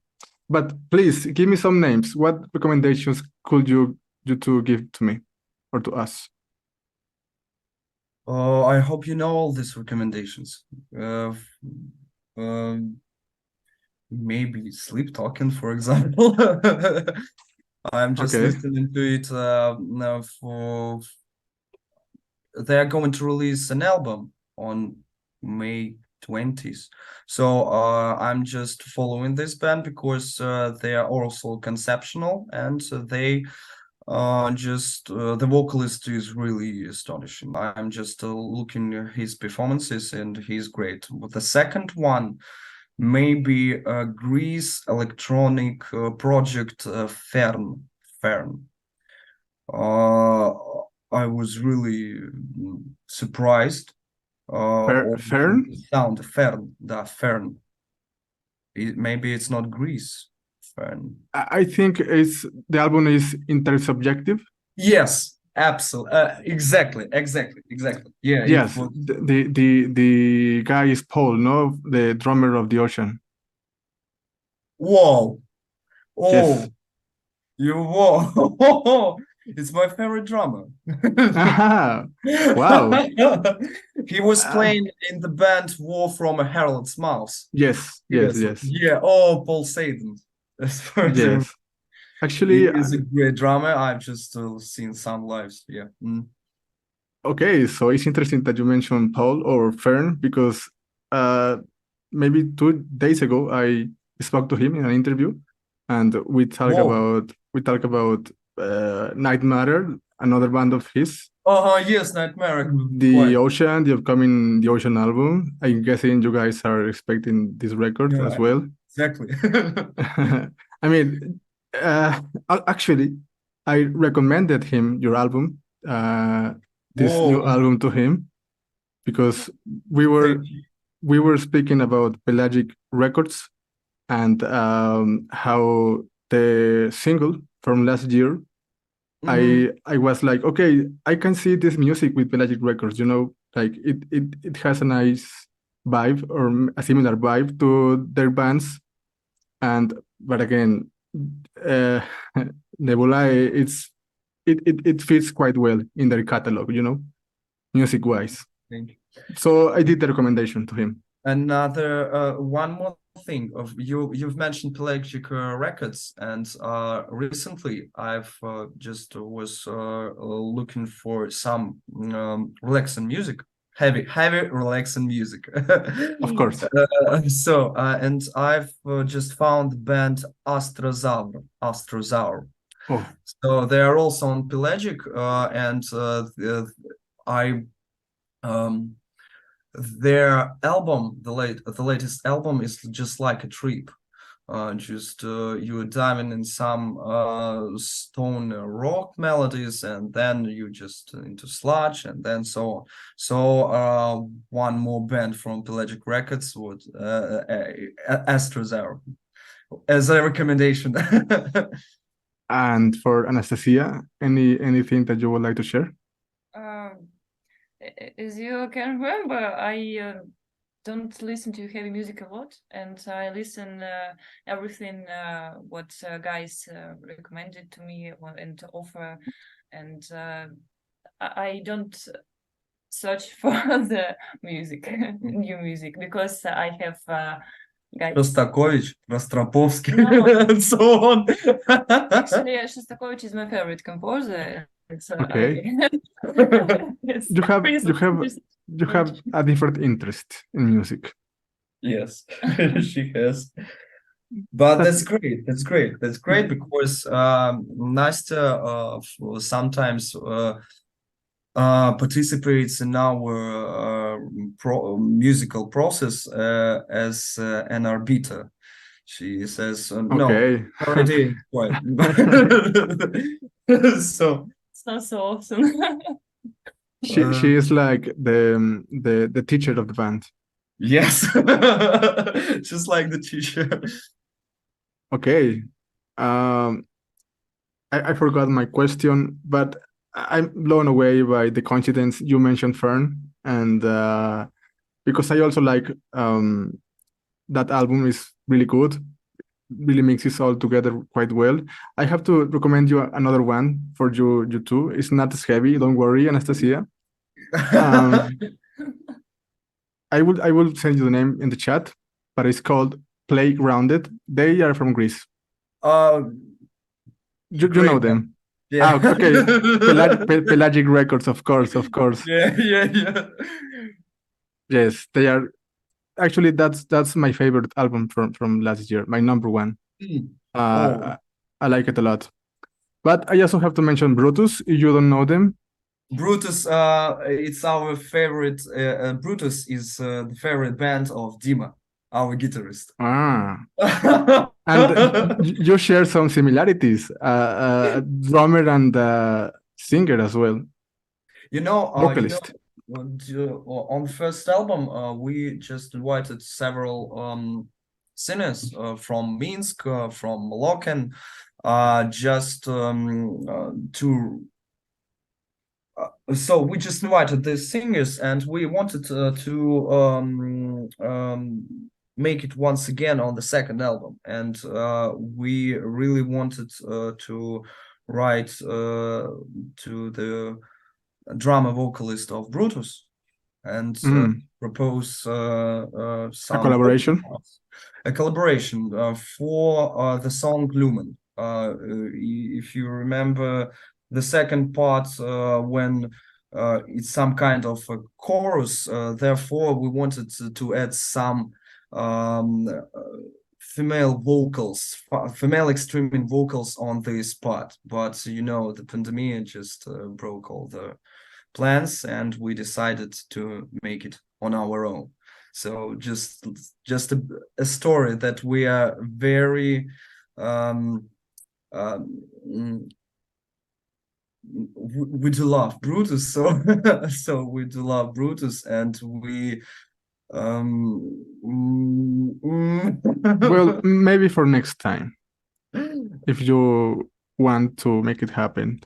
But please give me some names. What recommendations could you two give to me or to us? I hope you know all these recommendations. Maybe Sleep Talking, for example. I'm just Okay. listening to it now for. They are going to release an album on May 20th. So I'm just following this band because they are also conceptual, and they just the vocalist is really astonishing. I'm just looking at his performances, and he's great. But the second one, maybe Greece electronic project Fern. I was really surprised of Fern? the sound. Fern. Maybe it's not Greece. Fern. I think the album is intersubjective. Yes, absolutely. Exactly. Yeah, it Yes, was. the guy is Paul, no, the drummer of the Ocean. Whoa. Oh, Yes. whoa. It's my favorite drummer. Aha, wow. He was playing in the band War from a Herald's Mouth. Yes. Yeah. Oh, Paul Satan. As far as I remember. Yes. Actually, He is a great drummer. I've just seen some lives. Yeah. okay, so it's interesting that you mentioned Paul or Fern because maybe 2 days ago I spoke to him in an interview, and we talk Whoa. about Night Matter, another band of his. Yes, Nightmare. The Ocean, the upcoming The Ocean album. I'm guessing you guys are expecting this record as well. Exactly. I mean, actually, I recommended him your album, this new album to him, because we were speaking about Pelagic Records and how the single from last year. I was like, okay, I can see this music with Pelagic Records, you know, like it has a nice vibe or a similar vibe to their bands. But again, NEBULAE, it fits quite well in their catalog, you know, music wise. So I did the recommendation to him. Another one more thing of you've mentioned Pelagic Records, and recently I've just was looking for some relaxing music, heavy relaxing music. Of course. And I've just found the band Astrozaur. Oh. So they are also on Pelagic, and I their album, the latest album, is just like a trip. You're diving in some stone rock melodies, and then you just into sludge, and then so on. So one more band from Pelagic Records would Astrozaur as a recommendation. And for Anastasia, anything that you would like to share? As you can remember, I don't listen to heavy music a lot, and I listen everything what guys recommended to me and offer, and I don't search for the music, new music, because I have guys. Shostakovich, Rostropovsky, and so on. Actually, Shostakovich is my favorite composer. Okay. Yes. You have a different interest in music. Yes, she has. But that's great. That's great because Nastya sometimes participates in our musical process as an arbiter. She says, "No, Okay. your idea is quite." So It's not so often. She is like the teacher of the band. Yes, just like the teacher. Okay. I forgot my question, but I'm blown away by the coincidence you mentioned Fern, and because I also like that album is really good, really mixes all together quite well. I have to recommend you another one for you too. It's not as heavy, don't worry, Anastasia. I will send you the name in the chat, but it's called Playgrounded. They are from Greece. You know them. Yeah. Okay. Pelagic Records, of course. Yeah. Yes, they are. Actually, that's my favorite album from last year. My number one. I like it a lot. But I also have to mention Brutus. If you don't know them, Brutus, it's our favorite. Brutus is the favorite band of Dima, our guitarist. And you share some similarities. Drummer and singer as well. Vocalist. On the first album, we just invited several singers from Minsk, from Molokan, just to. So we just invited the singers, and we wanted to make it once again on the second album, and we really wanted to write to the drama vocalist of Brutus and propose some collaboration. A collaboration for the song Lumen. If you remember the second part, when it's some kind of a chorus, therefore we wanted to add some female vocals, female extreme vocals on this part, but the pandemic just broke all the plans, and we decided to make it on our own. So just a story that we are very we do love Brutus, so so we do love Brutus, and we well, maybe for next time, if you want to make it happen.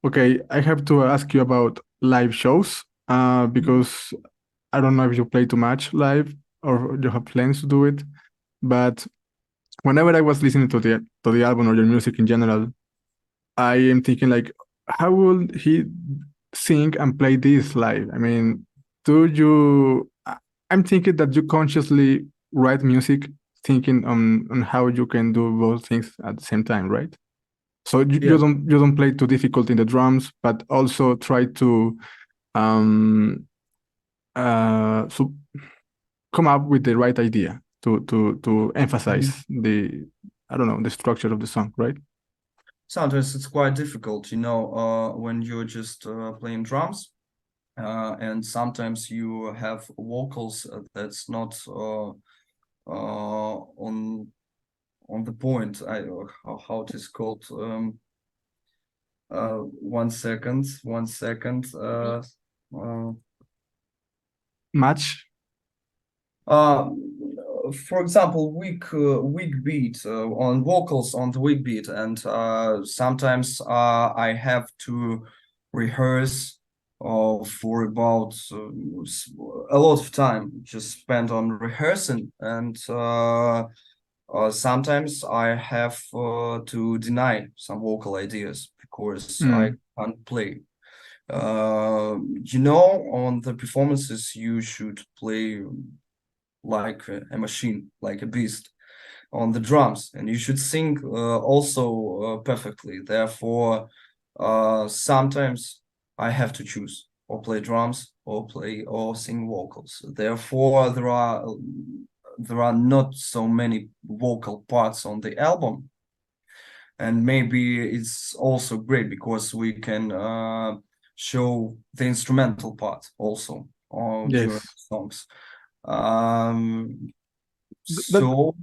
Okay, I have to ask you about live shows, because I don't know if you play too much live or you have plans to do it, but whenever I was listening to the album or your music in general, I am thinking like, how will he sing and play this live? I mean, I'm thinking that you consciously write music thinking on how you can do both things at the same time, right? So you don't play too difficult in the drums, but also try to so come up with the right idea to emphasize the structure of the song, right? Sometimes it's quite difficult, when you're just playing drums, and sometimes you have vocals that's not on the point. How it is called? 1 second. Match. For example, weak beat on vocals on the weak beat, and sometimes I have to rehearse for about a lot of time, just spent on rehearsing, and sometimes I have to deny some vocal ideas because I can't play. On the performances you should play like a machine, like a beast on the drums, and you should sing also perfectly. Therefore, sometimes I have to choose or play drums or sing vocals. Therefore, there are not so many vocal parts on the album, and maybe it's also great because we can show the instrumental part also during Yes. songs. That So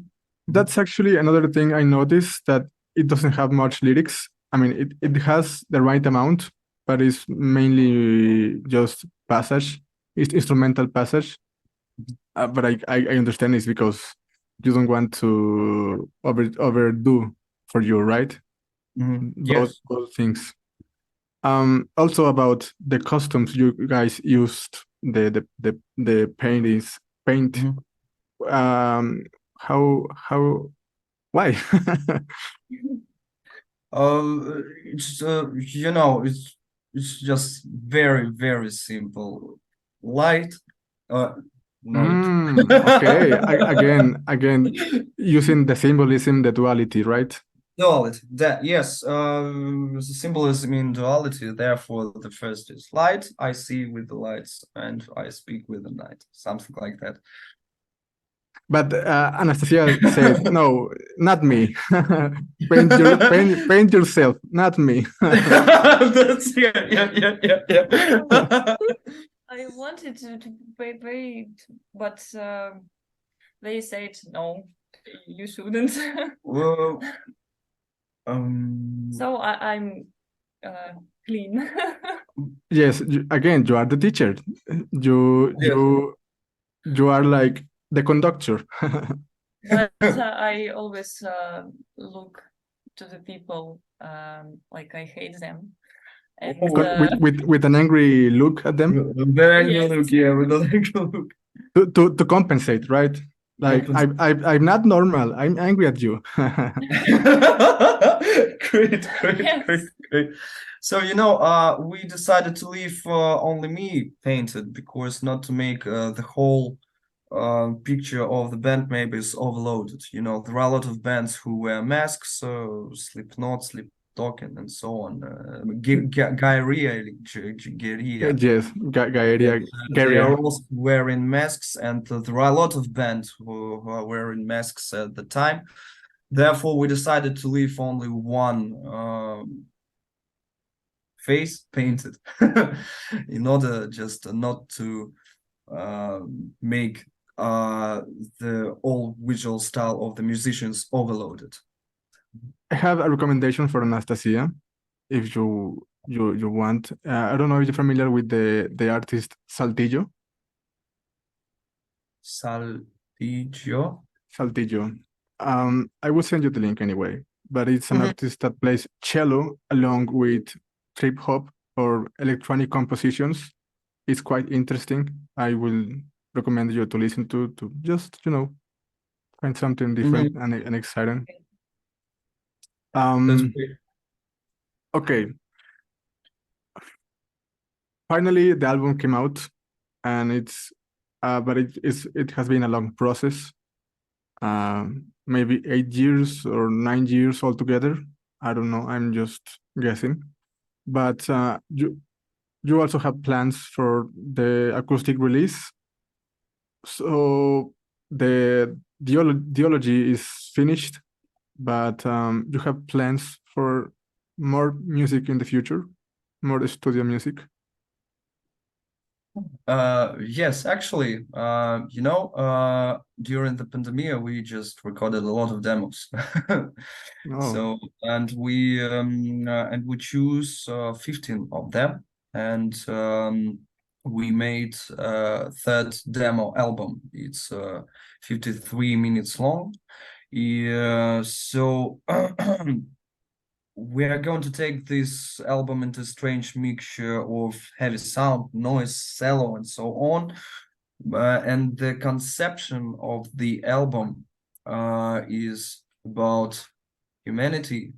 that's actually another thing I noticed, that it doesn't have much lyrics. I mean, it has the right amount, but it's mainly just passage. It's instrumental passage. But I understand it's because you don't want to overdo for you, right? Both yes. both things. Also about the costumes you guys used, the paint. Mhm. How why? It's you know, it's just very, very simple. Light, no. Okay. Again, using the symbolism, the duality, right? Duality. That yes, the symbolism in duality. Therefore, the first is light. I see with the lights, and I speak with the night. Something like that. But Anastasia said, "No, not me. Paint yourself, not me." That's yeah. I wanted to paint, but they said no, you shouldn't. Well, So I'm clean. Yes, again, you are the teacher. You yes. you you are like the conductor. But I always look to the people like I hate them. And With an angry look at them, Very yes. look, yeah, with a look. to compensate, right? Like I'm not normal. I'm angry at you. Great, Yes. great. So, we decided to leave only me painted because not to make the whole picture of the band maybe is overloaded. There are a lot of bands who wear masks, Slipknot, Sleep Talking, and so on. Guerrilla. Yes, Gaeria, They are Gaeria. also wearing masks, and there are a lot of bands who are wearing masks at the time. Therefore, we decided to leave only one face painted in order just not to make the all visual style of the musicians overloaded. I have a recommendation for Anastasia, if you want. I don't know if you're familiar with the artist Saltillo. Saltillo. Saltillo. I will send you the link anyway. But it's an artist that plays cello along with trip hop or electronic compositions. It's quite interesting. I will recommend you to listen to just find something different and exciting. That's great. Okay. Finally, the album came out, and it has been a long process. Maybe 8 years or 9 years altogether. I don't know. I'm just guessing. But you also have plans for the acoustic release. So the ideology is finished, but you have plans for more music in the future, more studio music. Yes, actually, during the pandemic, we just recorded a lot of demos. Oh. So, and we choose 15 of them, and we made a third demo album. It's 53 minutes long. Yeah, so we are going to take this album into a strange mixture of heavy sound, noise, cello, and so on. And the conception of the album is about humanity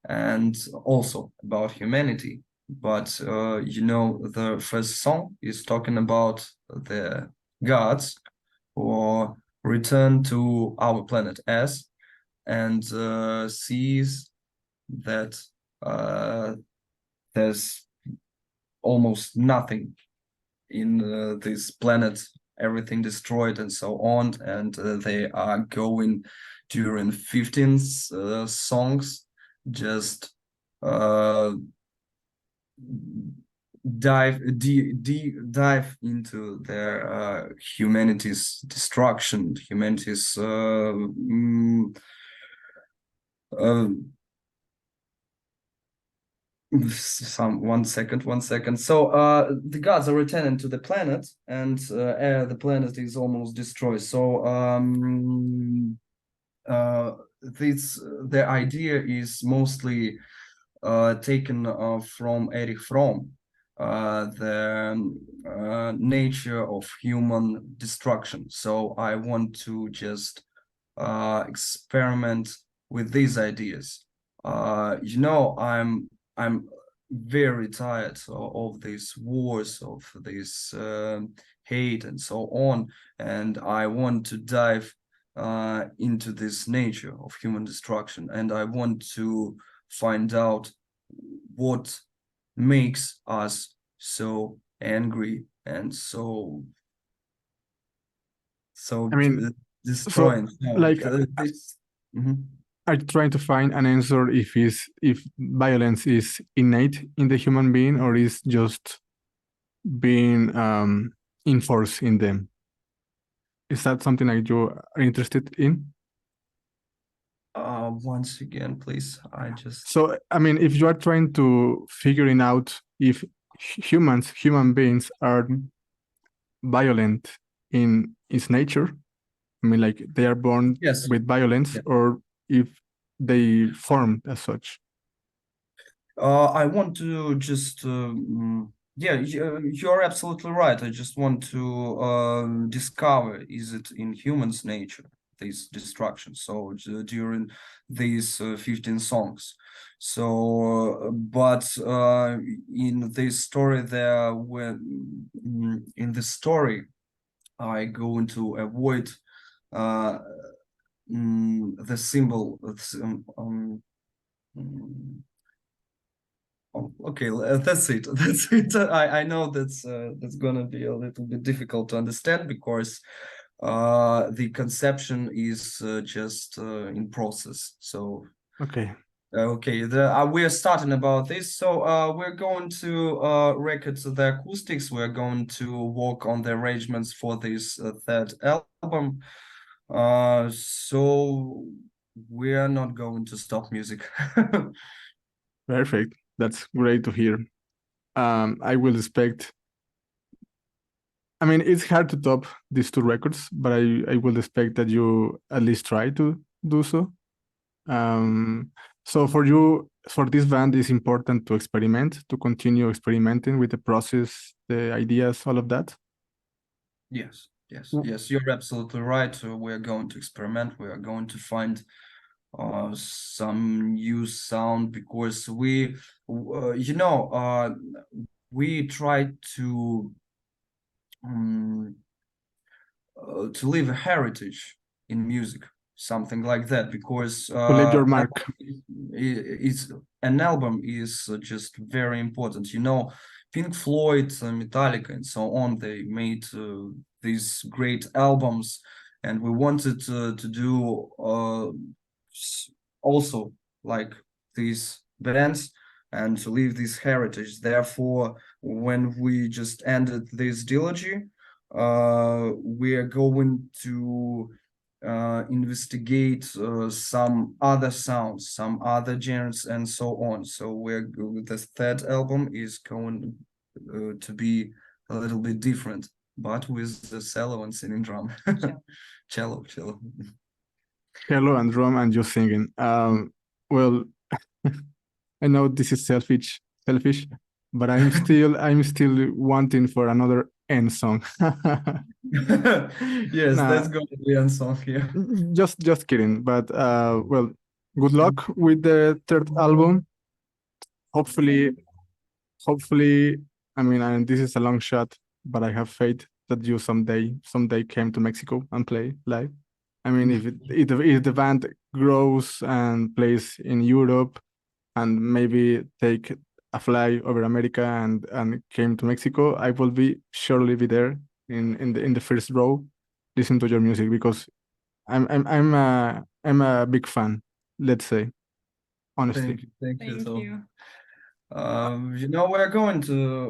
and also about humanity. But the first song is talking about the gods who return to our planet S and sees that there's almost nothing in this planet, everything destroyed and so on, and they are going during 15 songs just dive into their humanity's destruction, humanity's one second. So the gods are returning to the planet, and the planet is almost destroyed. So the idea is mostly taken from Erich Fromm, the nature of human destruction. So I want to just experiment with these ideas. I'm very tired of these wars, of this hate and so on, and I want to dive into this nature of human destruction, and I want to find out what makes us so angry and so destroying. I'm trying to find an answer if violence is innate in the human being or is just being enforced in them. Is that something that you are interested in? Once again, please. So, I mean, if you are trying to figuring out if human beings are violent in its nature, I mean, like they are born with violence, or if they formed as such. I want to just you're absolutely right. I just want to discover, is it in humans' nature, this destruction? So during these 15 songs. So but in this story in the story I going to avoid the symbol okay, that's it. I know that's gonna be a little bit difficult to understand because the conception is just in process. So okay, we are starting about this. So we're going to record the acoustics. We're going to work on the arrangements for this third album. So we are not going to stop music. Perfect. That's great to hear. I will expect. I mean, it's hard to top these two records, but I will expect that you at least try to do so. So for you, for this band, it's important to experiment, to continue experimenting with the process, the ideas, all of that. Yes, you're absolutely right. We're going to experiment. We are going to find some new sound because we try to leave a heritage in music, something like that, because to leave your mark. An album is just very important. Pink Floyd, Metallica, and so on, they made these great albums, and we wanted to do also like these bands and to leave this heritage. Therefore, when we just ended this trilogy, we are going to investigate some other sounds, some other genres, and so on. So the third album is going to be a little bit different, but with the cello and singing drum. cello and drum and you singing. Well, I know this is selfish, but I'm still wanting for another end song. Yes, that's going to be end song here. Just kidding. But well, good luck with the third album. Hopefully, I mean, and this is a long shot, but I have faith that you someday came to Mexico and play live. I mean, if the band grows and plays in Europe and maybe take a fly over America and came to Mexico, I will surely be there in the first row, listen to your music because I'm a big fan. Let's say, honestly. Thank you.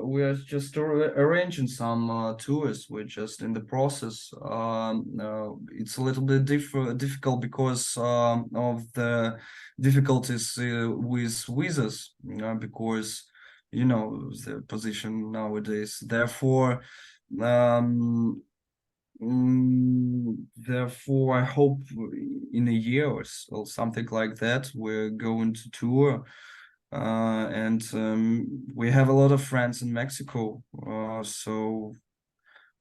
we're just arranging some tours. We're just in the process. It's a little bit difficult because of the difficulties with visas, because the position nowadays. Therefore, I hope in a year or so, something like that, we're going to tour. And we have a lot of friends in Mexico, so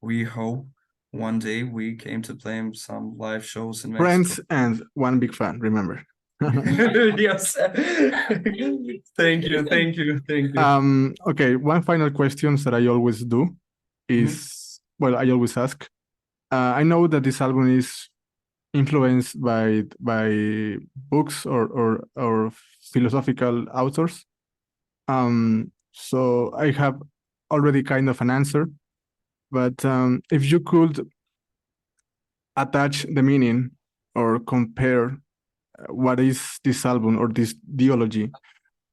we hope one day we came to play some live shows in Mexico. Friends and one big fan, remember. Yes. Thank you. Okay, one final question that I always do is, well, I always ask. I know that this album is influenced by books or philosophical authors. So I have already kind of an answer, but if you could attach the meaning or compare what is this album or this ideology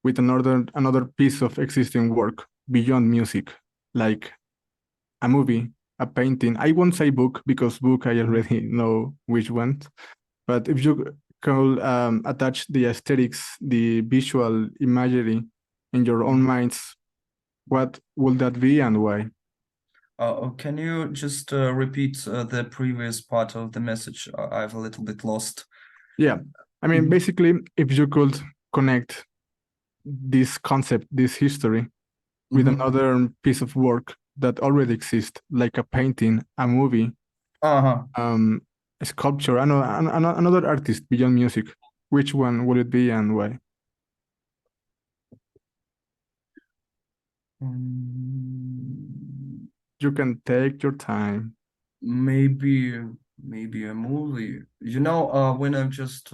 with another piece of existing work beyond music, like a movie, a painting. I won't say book because book I already know which one. But if you could attach the aesthetics, the visual imagery in your own minds, what would that be and why? Can you just repeat the previous part of the message? I've a little bit lost. Yeah, I mean, basically, if you could connect this concept, this history, with another piece of work that already exists, like a painting, a movie, a sculpture, another artist beyond music, which one would it be and why? You can take your time. Maybe a movie. When I've just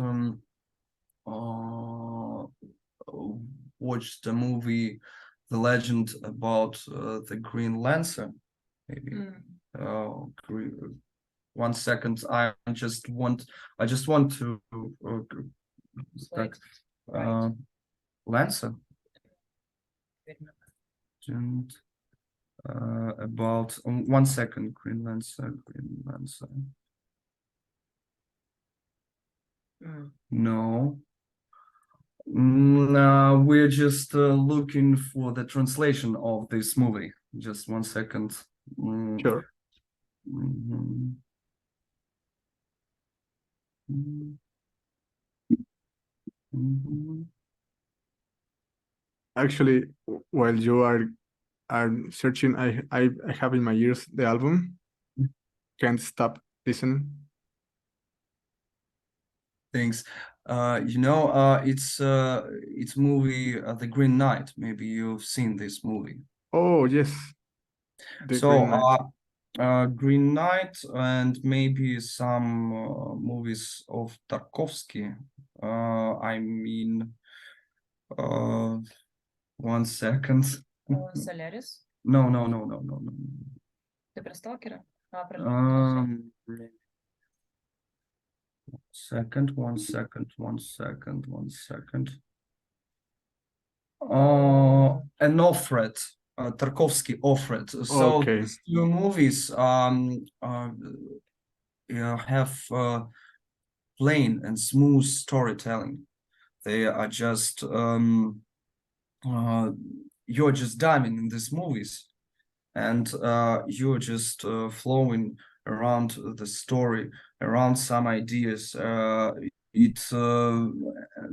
watched the movie The Legend about the Green Lancer, maybe. One second, I just want to Lancer. And about 1 second, Green Lancer. No. We're just looking for the translation of this movie. Just 1 second. Sure. Actually, while you are searching, I have in my ears the album. Can't stop listening. Thanks. It's movie The Green Knight. Maybe you've seen this movie. Oh yes. Green Knight. Green Knight and maybe some movies of Tarkovsky. I mean, 1 second. Solaris? No. Ты про сталкера? One second. An Offred, Tarkovsky Offred. So Okay. these two movies have plain and smooth storytelling. They are just you're just diving in these movies, and you're just flowing around the story, around some ideas,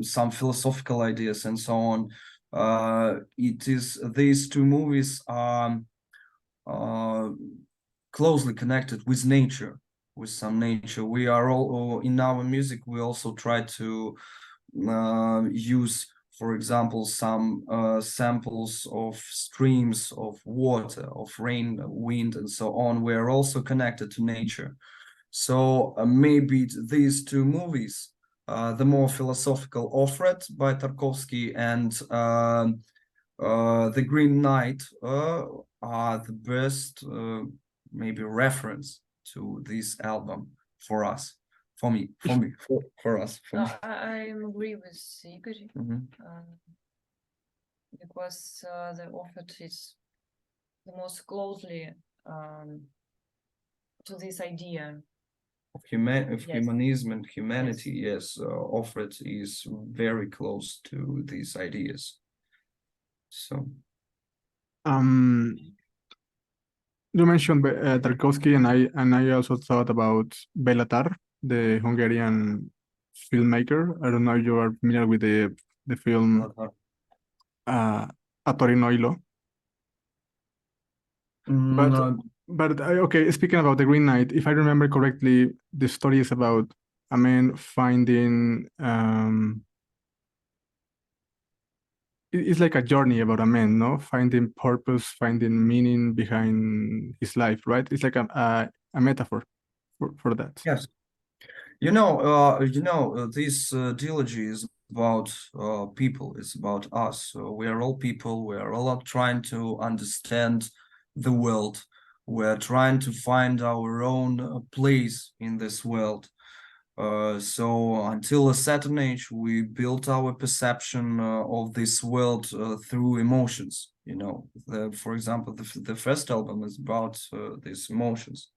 some philosophical ideas and so on. These two movies are closely connected with nature, with some nature. We are all in our music. We also try to use, for example, some samples of streams, of water, of rain, wind, and so on. We are also connected to nature. So maybe these two movies, the more philosophical Offred by Tarkovsky and The Green Knight, are the best maybe reference to this album for us. For us. I agree with Igor. because the offered is the most closely to this idea of humanism and humanity. Yes. Offered is very close to these ideas. So you mentioned Tarkovsky, and I also thought about Belatar, the Hungarian filmmaker. I don't know if you are familiar with the film A Torinoilo. But okay, speaking about the Green Knight, if I remember correctly, the story is about a man finding it's like a journey about a man, no? Finding purpose, finding meaning behind his life, right? It's like a metaphor for that. yes, this trilogy is about people. It's about us. We are all people. We are all trying to understand the world. We're trying to find our own place in this world. So until a certain age, we built our perception of this world through emotions. For example, the first album is about these emotions.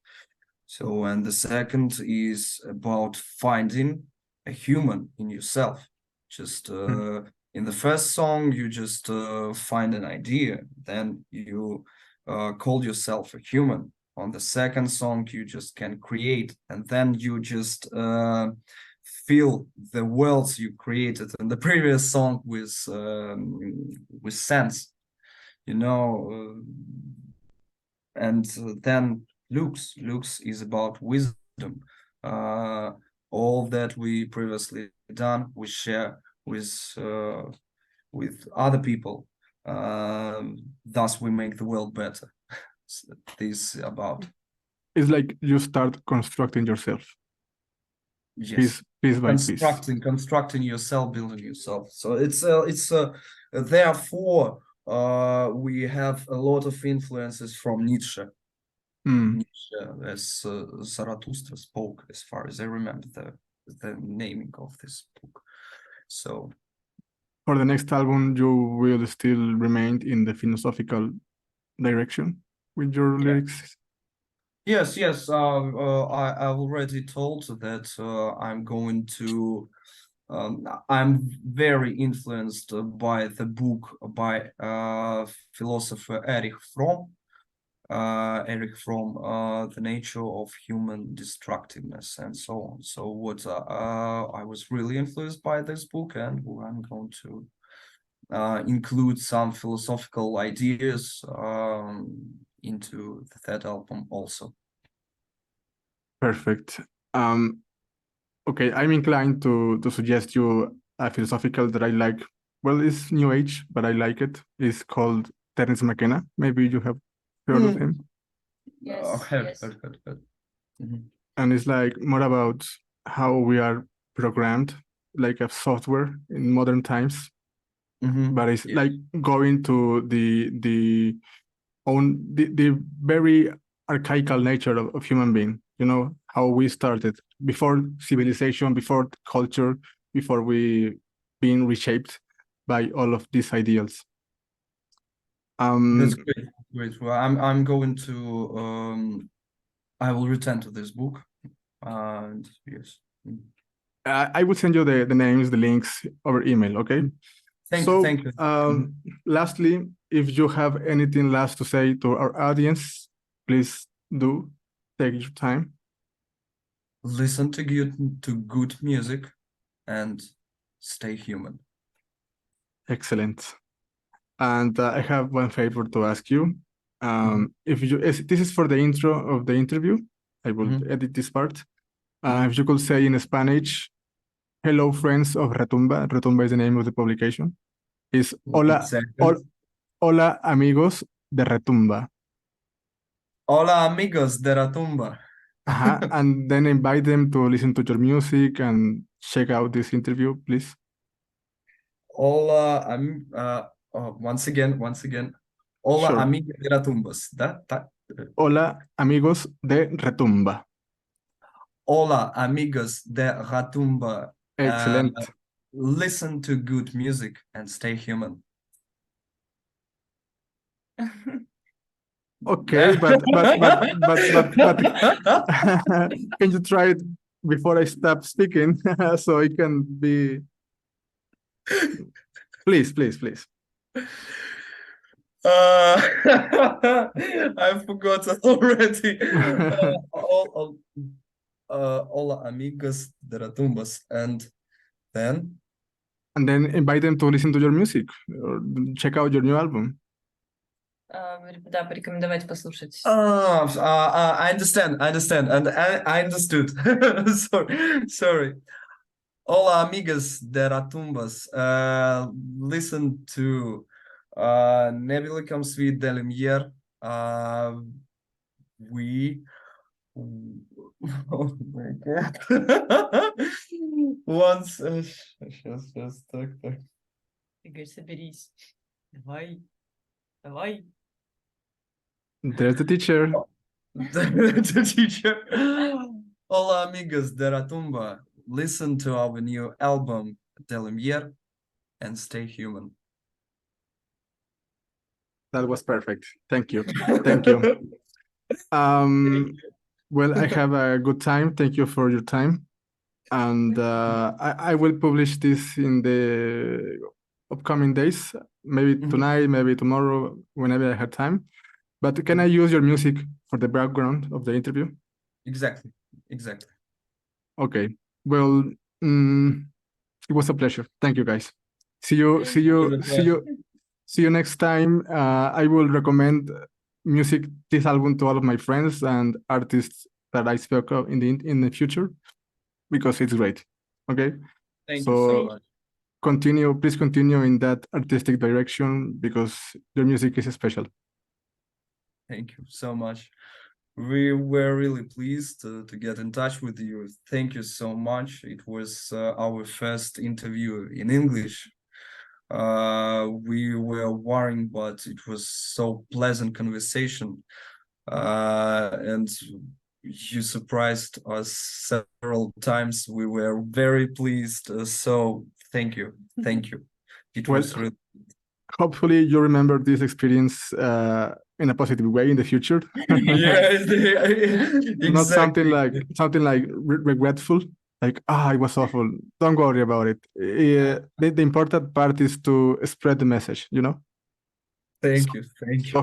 So, and the second is about finding a human in yourself. Just in the first song, you just find an idea, then you call yourself a human. On the second song, you just can create, and then you just feel the worlds you created in the previous song with sense, and then Lux is about wisdom. All that we previously done, we share with other people. Thus, we make the world better. This about. It's like you start constructing yourself. Yes. Piece by piece. Constructing yourself, building yourself. So it's therefore we have a lot of influences from Nietzsche. Nietzsche, as Zarathustra spoke, as far as I remember the naming of this book. So for the next album, you will still remain in the philosophical direction with your lyrics. Yes. I've already told that I'm going to. I'm very influenced by the book by philosopher Erich Fromm. The nature of human destructiveness and so on. So what I was really influenced by this book, and I'm going to include some philosophical ideas into that album also. Perfect. Okay, I'm inclined to suggest you a philosophical that I like. Well, it's new age, but I like it. It's called Terence McKenna. Maybe you have heard of him. Yes. Heard. And it's like more about how we are programmed like a software in modern times. But it's like going to the very archaical nature of human being. How we started before civilization, before culture, before we being reshaped by all of these ideals. That's great. Well, I'm going to I will return to this book, and yes. I will send you the names, the links over email. Okay. Thank you. Lastly, if you have anything last to say to our audience, please do take your time. Listen to good music and stay human. Excellent. And I have one favor to ask you. If this is for the intro of the interview, I will edit this part. If you could say in Spanish, hello friends of Retumba. Retumba is the name of the publication. Is hola amigos de Retumba. Hola amigos de Retumba. And then invite them to listen to your music and check out this interview, please. Hola, once again. Hola, sure. Amigos de Retumbas. Hola, amigos de Retumba. Hola, amigos de Retumba. Excellent. Listen to good music and stay human. Okay, but can you try it before I stop speaking so it can be? Please. I forgot already. Hola amigos de Retumbas, and then invite them to listen to your music or check out your new album. Да, порекомендовать послушать. I understand, and I understood. Sorry. Hola amigos de Retumbas. Listen to Nebula Come Sweet de Lumière. We Oh my god. Once сейчас, так. Игорь, соберись. Давай. There's the teacher. The teacher. Hola amigos de Retumba. Listen to our new album, De Lumière, and stay human. That was perfect. Thank you. Well, I have a good time. Thank you for your time. And I will publish this in the upcoming days, maybe tonight, maybe tomorrow, whenever I have time. But can I use your music for the background of the interview? Exactly. Okay. Well, it was a pleasure. Thank you, guys. See you next time. I will recommend this album to all of my friends and artists that I spoke of in the future, because it's great. Okay. Thank you so much. Please continue in that artistic direction, because your music is special. Thank you so much. We were really pleased to get in touch with you. Thank you so much. It was our first interview in English. We were worrying, but it was so pleasant conversation. And you surprised us several times. We were very pleased. So thank you. It was really. Hopefully you remember this experience in a positive way in the future. Exactly. Not something like regretful, like it was awful. Don't worry about it. The important part is to spread the message, Thank you. So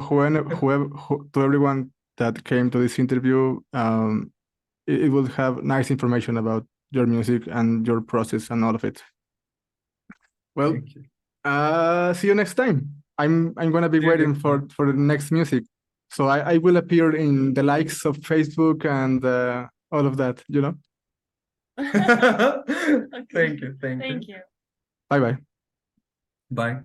to everyone that came to this interview, it will have nice information about your music and your process and all of it. Well, see you next time. I'm gonna be waiting for the next music, so I will appear in the likes of Facebook and all of that. Okay. Thank you. Thank you. Bye. Bye.